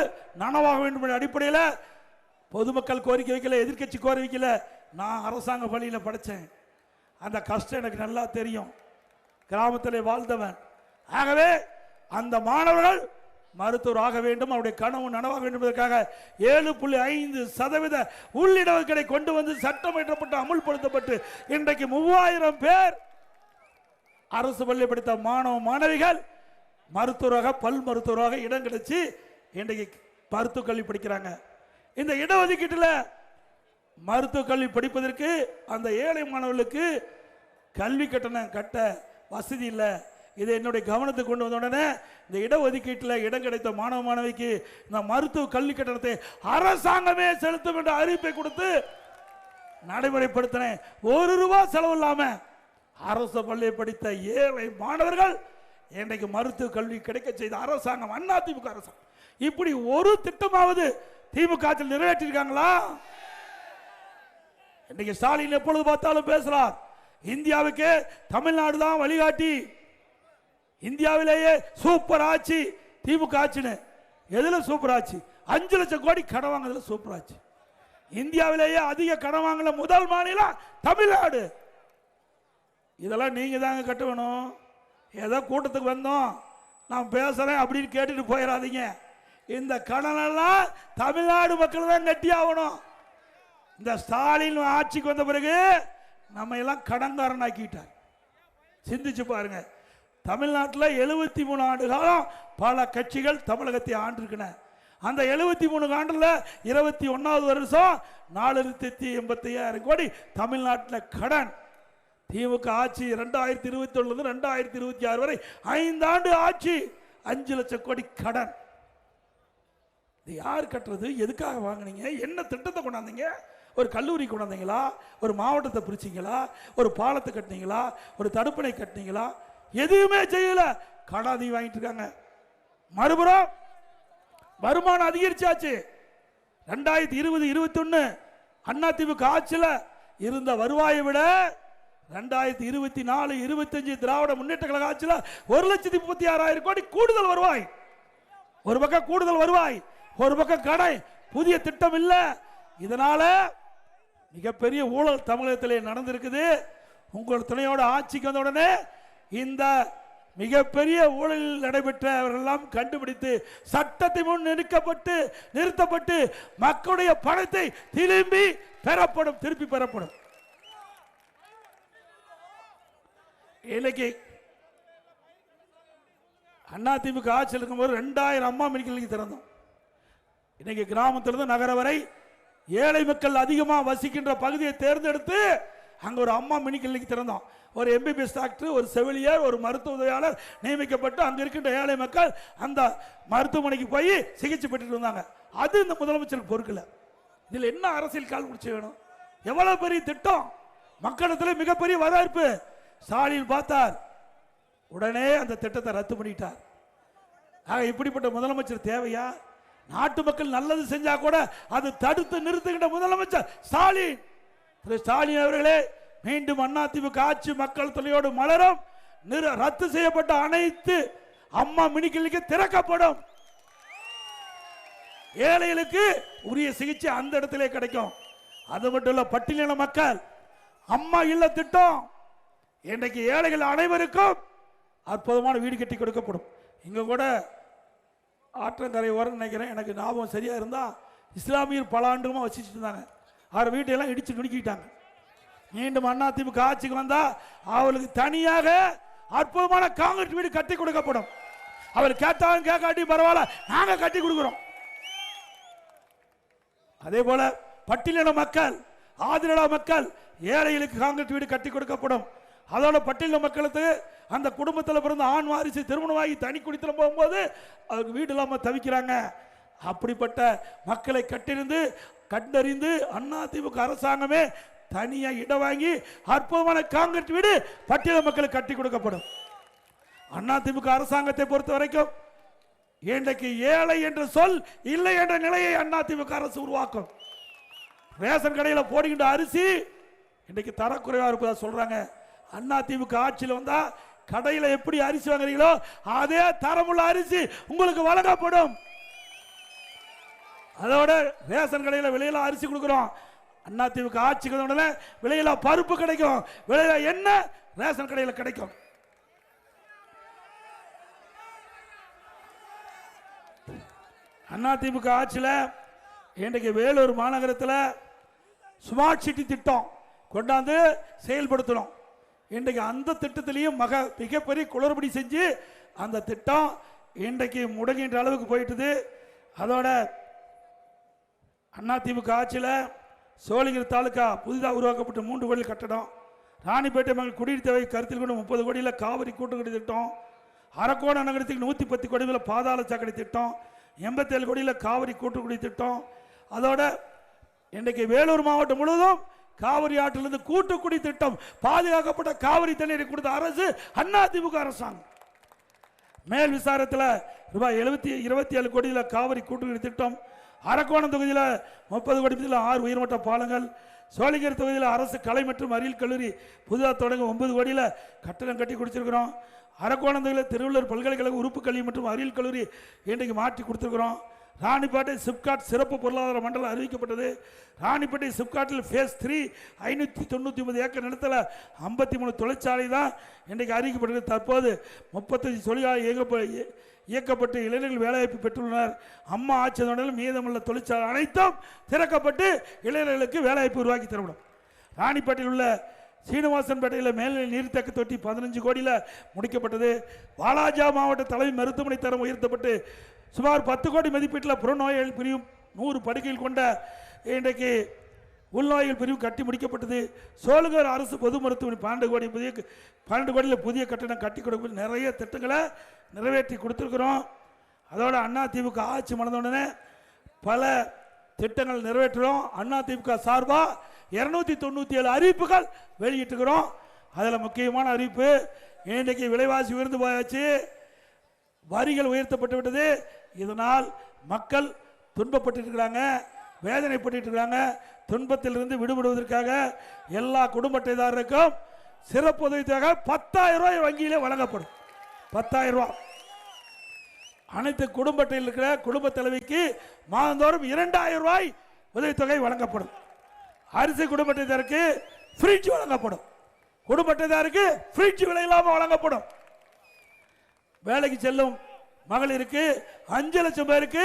நனவாக வேண்டும் என்ற அடிப்படையில் பொதுமக்கள் கோரிக்கை வைக்கல, எதிர்கட்சி கோரிக்கை வைக்கல. நான் அரசாங்க பள்ளியில் படித்தேன், அந்த கஷ்டம் எனக்கு நல்லா தெரியும், கிராமத்தில் வாழ்ந்தவன். ஆகவே அந்த மாணவர்கள் மருத்துவர் ஆக வேண்டும், அவருடைய கனவு நனவாக வேண்டும் என்பதற்காக 7.5% உள்ளிடஒதுக்கீடை கொண்டு வந்து சட்டம் இயற்றப்பட்டு அமுல்படுத்தப்பட்டு இன்றைக்கு 3000 பேர் அரசு பள்ளி படித்த மாணவ மாணவிகள் மருத்துவராக பல் மருத்துவராக இடம் கிடைச்சி இன்றைக்கு மருத்துவ கல்வி படிக்கிறாங்க. இந்த இடஒதுக்கீட்டில் மருத்துவ கல்வி படிப்பதற்கு அந்த ஏழை மாணவர்களுக்கு கல்வி கட்டணம் கட்ட வசதி இல்லை. இதை என்னுடைய கவனத்துக்கு கொண்டு வந்த உடனே இந்த இடஒதுக்கீட்டில் இடம் கிடைத்த மாணவ மாணவிக்கு இந்த மருத்துவ கல்வி கட்டணத்தை அரசாங்கமே செலுத்தும் என்ற அறிவிப்பை கொடுத்து நடைமுறைப்படுத்தினேன். ₹1 செலவு இல்லாம அரசு பள்ளியை படித்த ஏழை மாணவர்கள் இன்றைக்கு மருத்துவ கல்வி கிடைக்க செய்த அரசாங்கம் அதிமுக அரசாங்கம். இப்படி ஒரு திட்டமாவது திமுக ஆட்சியில் நிறைவேற்றிருக்காங்களா? இன்னைக்கு ஸ்டாலின் எப்பொழுது பார்த்தாலும் பேசுறார், இந்தியாவுக்கு தமிழ்நாடு தான் வழிகாட்டி, இந்தியாவிலேயே சூப்பர் ஆட்சி திமுக ஆட்சின்னு. எதுல சூப்பர் ஆட்சி? 5 லட்சம் கோடி கடன் வாங்குறதுல சூப்பர் ஆட்சி. இந்தியாவிலேயே அதிக கடன் வாங்கல முதல் மாநிலம் தமிழ்நாடு. இதெல்லாம் நீங்க தாங்க கட்டணும். ஏதோ கூட்டத்துக்கு வந்தோம் நான் பேசுறேன் அப்படின்னு கேட்டுட்டு போயிடாதீங்க. இந்த கடனெல்லாம் தமிழ்நாடு மக்கள் தான் கட்டி ஆகணும். இந்த ஸ்டாலின் ஆட்சிக்கு வந்த பிறகு நம்ம எல்லாம் கடன்காரன் ஆக்கிட்டார். சிந்திச்சு பாருங்க, தமிழ்நாட்டில் 73 ஆண்டு காலம் பல கட்சிகள் தமிழகத்தை ஆண்டிருக்கின. அந்த 73 ஆண்டுல 21வது வருஷம் 4,85,000 கோடி தமிழ்நாட்டில் கடன். திமுக ஆட்சி 2021 2026 வரை 5 ஆண்டு ஆட்சி 5 லட்சம் கோடி கடன். இது யார் கட்டுறது? எதுக்காக வாங்கினீங்க? என்ன திட்டத்தை கொண்டாந்தீங்க? ஒரு கல்லூரி கொண்டாந்தீங்களா? ஒரு மாவட்டத்தை பிரிச்சிங்களா? ஒரு பாலத்தை கட்டினீங்களா? ஒரு தடுப்பணை கட்டினீங்களா? எதுவுமே செய்யல, கடன் அதிகம் வாங்கிட்டு இருக்காங்க. மறுபுறம் வருமானம் அதிகரிச்சாச்சு. 2020-21 அதிமுக ஆட்சியில் இருந்த வருவாயை விட 2024-25 திராவிட முன்னேற்ற கழக ஆட்சியில் 1,36,000 கோடி கூடுதல் வருவாய். ஒரு பக்கம் கூடுதல் வருவாய், ஒரு பக்கம் கடை, புதிய திட்டம் இல்ல. இதனால மிகப்பெரிய ஊழல் தமிழகத்திலே நடந்திருக்குது. உங்கள் துணையோட ஆட்சிக்கு வந்த உடனே இந்த மிகப்பெரிய ஊழல் நடைபெற்றவர்களெல்லாம் கண்டுபிடித்து சட்டத்தை முன் நிறுத்தப்பட்டு மக்களுடைய பணத்தை திருப்பி பெறப்படும். இன்னைக்கு அதிமுக ஆட்சியில் இருக்கும்போது 2000 அம்மா மெடிக்கல் திறந்தோம். இன்னைக்கு கிராமத்திலிருந்து நகர வரை ஏழை மக்கள் அதிகமாக வசிக்கின்ற பகுதியை தேர்ந்தெடுத்து அங்க ஒரு அம்மா மினி கிளினிக் திறந்தோம். ஒரு MBBS டாக்டர், ஒரு செவிலியர், ஒரு மருத்துவ உதவியாளர் நியமிக்கப்பட்டு அங்க இருக்கின்ற ஏழை மக்கள் அந்த மருத்துவமனைக்கு போய் சிகிச்சை பெற்றுட்டு இருந்தாங்க. அது இந்த முதலமைச்சருக்கு பொறுக்கல. இதுல என்ன அரசியல் கால் முடிச்சு வேணும்? எவ்வளவு பெரிய திட்டம், மக்களிடத்தில் மிகப்பெரிய வரவேற்பு. ஸ்டாலின் பார்த்தார், உடனே அந்த திட்டத்தை ரத்து பண்ணிட்டார். இப்படிப்பட்ட முதலமைச்சர் தேவையா? நாட்டு மக்கள் நல்லது செஞ்சா கூட அது தடுத்து நிறுத்துகின்ற முதலமைச்சர் ஸ்டாலின். ஸ்டாலின் அவர்களே, மீண்டும் அதிமுக ஆட்சி மக்கள் தொகையோடு மலரும். ரத்து செய்யப்பட்ட அனைத்து அம்மா மினி கிளினிக் திறக்கப்படும். ஏழைகளுக்கு உரிய சிகிச்சை அந்த இடத்திலே கிடைக்கும். அது மட்டும் இல்ல, பட்டியலின மக்கள் அம்மா இல்ல திட்டம் இன்றைக்கு ஏழைகள் அனைவருக்கும் அற்புதமான வீடு கட்டி கொடுக்கப்படும். இங்க கூட ஆற்றங்கரை ஓரம் நினைக்கிறேன், எனக்கு ஞாபகம் சரியா இருந்தா இஸ்லாமியர் பல ஆண்டுமா வசிச்சுட்டு இருந்தாங்க. அவர் வீட்டையெல்லாம் இடிச்சு நுணுக்கிட்டாங்க. மீண்டும் அதிமுக ஆட்சிக்கு வந்தா அவளுக்கு தனியாக அற்புதமான காங்கிரீட் வீடு கட்டி கொடுக்கப்படும். அவர் கேட்டாலும் கேட்காட்டி பரவாயில்ல, நாங்க கட்டி கொடுக்கிறோம். அதே போல பட்டியலின மக்கள், ஆதிரடா மக்கள், ஏழைகளுக்கு காங்கிரீட் வீடு கட்டி கொடுக்கப்படும். அதோட பட்டியல மக்களுக்கு அந்த குடும்பத்தில் பிறந்த ஆண் வாரிசு திருமணமாகி தனி குடித்தனம் போகும்போது அதுக்கு வீடு இல்லாமல் தவிக்கிறாங்க. அப்படிப்பட்ட மக்களை கண்டறிந்து அதிமுக அரசாங்கமே தனியா இடம் வாங்கி அற்புதமான காங்கிரீட் வீடு பட்டியல மக்களுக்கு கட்டி கொடுக்கப்படும். அதிமுக அரசாங்கத்தை பொறுத்த வரைக்கும் இன்றைக்கு ஏழை என்ற சொல் இல்லை என்ற நிலையை அதிமுக அரசு உருவாக்கும். ரேஷன் கடையில் போடுகின்ற அரிசி இன்றைக்கு தரக்குறைவா இருப்பதா சொல்றாங்க. அதிமுக ஆட்சியில் வந்தா கடையில் எப்படி அரிசி வாங்குறீங்களோ அதே தரமுள்ள அரிசி உங்களுக்கு வழங்கப்படும். அதோட ரேஷன் கடையில் விலையில அரிசி கொடுக்கிறோம். அதிமுக ஆட்சிக்கு விலையில பருப்பு கிடைக்கும், விலையில என்ன ரேஷன் கடையில் கிடைக்கும். அதிமுக ஆட்சியில் இன்றைக்கு வேலூர் மாநகரத்தில் ஸ்மார்ட் சிட்டி திட்டம் கொண்டாந்து செயல்படுத்தணும். இன்றைக்கு அந்த திட்டத்திலையும் மிகப்பெரிய குளறுபடி செஞ்சு அந்த திட்டம் இன்றைக்கு முடங்கின்ற அளவுக்கு போயிட்டுது. அதோட அதிமுக ஆட்சியில் சோழிங்கர் தாலுக்கா புதிதாக உருவாக்கப்பட்ட 3 கோடி கட்டடம், ராணிப்பேட்டை மக்கள் குடிநீர் தேவை கருத்தில் கொண்டு 30 கோடியில் காவிரி கூட்டுக்குடி திட்டம், அரக்கோணம் நகரத்துக்கு 110 கோடியில் பாதாள சாக்கடை திட்டம், 87 கோடியில் காவிரி கூட்டுக்குடி திட்டம். அதோட இன்றைக்கு வேலூர் மாவட்டம் முழுவதும் காவிரி ஆற்றிலிருந்து கூட்டுக்குடி திட்டம், பாதுகாக்கப்பட்ட காவிரி தண்ணீரை கொடுத்த அரசு அதிமுக அரசாங்கம். மேல் விசாரத்தில் ரூபாய் 27 கோடியில் காவிரி கூட்டுக்குடி திட்டம், அரக்கோணம் தொகுதியில் 30 கோடி 6 உயர்மட்ட பாலங்கள், சோழிங்கர் தொகுதியில் அரசு கலை மற்றும் அறிவியல் கல்லூரி புதிதாக தொடங்க 9 கோடியில் கட்டணம் கட்டி கொடுத்துருக்கிறோம். அரக்கோணம் தொகுதியில் திருவள்ளூர் பல்கலைக்கழக உறுப்பு கல்வி மற்றும் அறிவியல் கல்லூரி இன்றைக்கு மாற்றி கொடுத்துருக்கிறோம். ராணிப்பேட்டை சிப்காட் சிறப்பு பொருளாதார மண்டலம் அறிவிக்கப்பட்டது. ராணிப்பேட்டை சிப்காட்டில் ஃபேஸ் 3 599 ஏக்கர் நிலத்தில் 53 தொழிற்சாலை தான் இன்றைக்கு அறிவிக்கப்பட்டது. தற்போது 35 தொழிலாளர் இயக்கப்பட்டு இளைஞர்கள் வேலைவாய்ப்பு பெற்றுள்ளனர். அம்மா ஆட்சியில் மீதமுள்ள தொழிற்சாலை அனைத்தும் திறக்கப்பட்டு இளைஞர்களுக்கு வேலைவாய்ப்பு உருவாக்கி தரப்படும். ராணிப்பேட்டையில் உள்ள சீனிவாசன்பேட்டையில் மேல்நிலை நீர்த்தக்க தொட்டி 15 கோடியில் முடிக்கப்பட்டது. வாலாஜா மாவட்ட தலைமை மருத்துவமனை தரம் உயர்த்தப்பட்டு சுமார் 10 கோடி மதிப்பீட்டில் புறநோயாளி பிரிவு 100 படுக்கைகள் கொண்ட இன்றைக்கு உள்நோய்கள் பிரிவு கட்டி முடிக்கப்பட்டது. சோழங்கர் அரசு பொது மருத்துவமனை 12 கோடியில் புதிய கட்டணம் கட்டி கொடுக்க நிறைய திட்டங்களை நிறைவேற்றி கொடுத்துருக்கிறோம். அதோட அதிமுக ஆட்சி மலர்ந்தவுடனே பல திட்டங்கள் நிறைவேற்றுகிறோம். அதிமுக சார்பாக 297 அறிவிப்புகள் வெளியிட்டுக்கிறோம். அதில் முக்கியமான அறிவிப்பு, இன்றைக்கு விலைவாசி உயர்ந்து போயாச்சு, வரிகள் உயர்த்தப்பட்டு விட்டது. இதனால் மக்கள் துன்பப்பட்டு வேதனைப்பட்டு இருக்கிறாங்க. துன்பத்திலிருந்து விடுபடுவதற்காக எல்லா குடும்ப அட்டைதாரருக்கும் சிறப்பு உதவித்தொகை 10,000 ரூபாய் வங்கியிலே வழங்கப்படும். 10,000 ரூபாய் அனைத்து குடும்ப அட்டையில் இருக்கிற குடும்ப தலைவிக்கு மாதந்தோறும் 2,000 ரூபாய் உதவித்தொகை வழங்கப்படும். அரிசி குடும்ப அட்டைதாருக்கு ஃப்ரிட்ஜ் வழங்கப்படும். குடும்ப அட்டைதாருக்கு ஃப்ரிட்ஜ் விலை இல்லாமல் வழங்கப்படும். வேலைக்கு செல்லும் மகளிருக்கு 5 லட்சம் பேருக்கு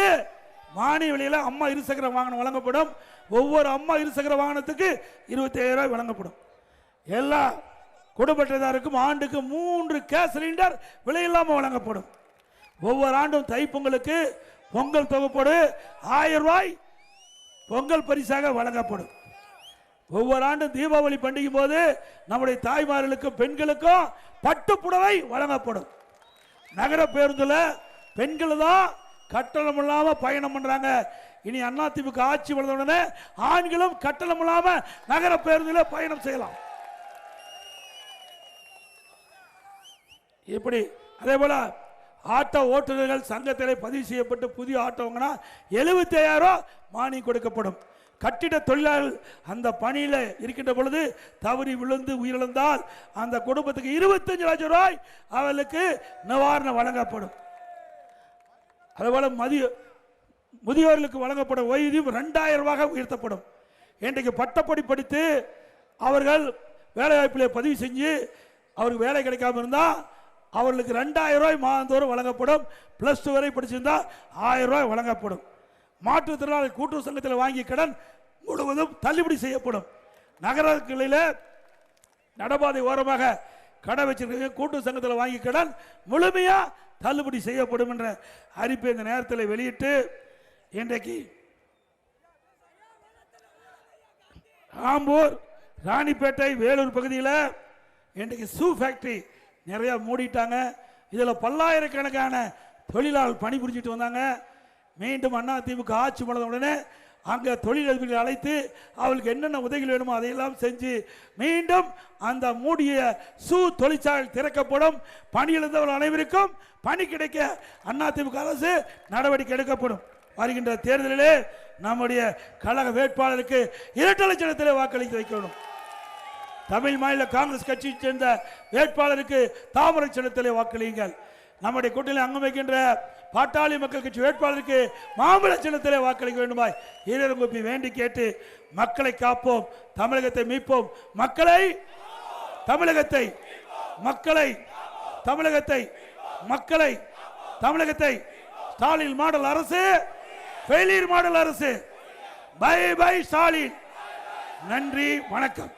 மானிய விலையில் அம்மா இருசக்கர வாகனம் வழங்கப்படும். ஒவ்வொரு அம்மா இருசக்கர வாகனத்துக்கு 25,000 ரூபாய் வழங்கப்படும். எல்லா குடும்ப அட்டைதாருக்கும் ஆண்டுக்கு 3 கேஸ் சிலிண்டர் விலை இல்லாமல் வழங்கப்படும். ஒவ்வொரு ஆண்டும் தைப்பொங்கலுக்கு பொங்கல் தொகுப்போடு 1000 ரூபாய் பொங்கல் பரிசாக வழங்கப்படும். ஒவ்வொரு ஆண்டும் தீபாவளி பண்டிகை போது நம்முடைய தாய்மார்களுக்கும் பெண்களுக்கும் பட்டு புடவை வழங்கப்படும். நகர பேருந்துல பெண்கள் தான் கட்டணம் இல்லாம பயணம் பண்றாங்க. இனி அதிமுக ஆட்சி வந்தவுடனே ஆண்களும் கட்டணம் இல்லாம நகர பேருந்தில் பயணம் செய்யலாம். இப்படி அதே போல ஆட்டோ ஓட்டுநர்கள் சங்கத்திலே பதிவு செய்யப்பட்டு புதிய ஆட்டோ 75,000 ரூபாய் மானியம் கொடுக்கப்படும். கட்டிட தொழிலாளர்கள் அந்த பணியில் இருக்கின்ற பொழுது தவறி விழுந்து உயிரிழந்தால் அந்த குடும்பத்துக்கு 25 லட்சம் ரூபாய் அவர்களுக்கு நிவாரணம் வழங்கப்படும். அதுபோல முதியோர்களுக்கு வழங்கப்படும் ஓய்வூதியம் 2,000 ரூபாய் உயர்த்தப்படும். இன்றைக்கு பட்டப்படி படித்து அவர்கள் வேலைவாய்ப்பிலே பதிவு செஞ்சு அவருக்கு வேலை கிடைக்காம இருந்தால் அவர்களுக்கு 2,000 ரூபாய் மாதந்தோறும் வழங்கப்படும். +2 வரை படிச்சிருந்தா 1000 ரூபாய் வழங்கப்படும். மாற்றுத்திறனாளி கூட்டுறவு சங்கத்தில் வாங்கிய கடன் முழுவதும் தள்ளுபடி செய்யப்படும். நகரங்களில் நடபாதை ஓரமாக கடை வச்சிருக்க கூட்டுறவு சங்கத்தில் வாங்கிய கடன் முழுமையா தள்ளுபடி செய்யப்படும் என்ற அறிவிப்பை இந்த நேரத்தில் வெளியிட்டு இன்றைக்கு ஆம்பூர், ராணிப்பேட்டை, வேலூர் பகுதியில் இன்றைக்கு ஷூ ஃபேக்டரி நிறைய மூடிட்டாங்க. இதில் பல்லாயிரக்கணக்கான தொழிலாளர் பணிபுரிஞ்சிட்டு வந்தாங்க. மீண்டும் அதிமுக ஆட்சி பண்ண உடனே அங்கே தொழிலதிபர்களை அழைத்து அவளுக்கு என்னென்ன உதவிகள் வேணுமோ அதையெல்லாம் செஞ்சு மீண்டும் அந்த மூடிய ஷூ தொழிற்சாலை திறக்கப்படும். பணியிழந்தவர்கள் அனைவருக்கும் பணி கிடைக்க அதிமுக அரசு நடவடிக்கை எடுக்கப்படும். வருகின்ற தேர்தலிலே நம்முடைய கழக வேட்பாளருக்கு இரட்டை சின்னத்திலே வாக்களித்து வைக்கணும். தமிழ் மாநில காங்கிரஸ் கட்சியை சேர்ந்த வேட்பாளருக்கு தாமரை சின்னத்திலே வாக்களியுங்கள். நம்முடைய கூட்டணியில் அங்கம் வைக்கின்ற பாட்டாளி மக்கள் கட்சி வேட்பாளருக்கு மாம்பழ சின்னத்திலே வாக்களிக்க வேண்டுமாய் ஈரங்குப்பி வேண்டி கேட்டு மக்களை காப்போம், தமிழகத்தை மீட்போம். மக்களை தமிழகத்தை மக்களை தமிழகத்தை மக்களை தமிழகத்தை ஸ்டாலின் மாடல் அரசு, ஃபெயிலியர் மாடல் அரசு. Bye bye Stalin. நன்றி, வணக்கம்.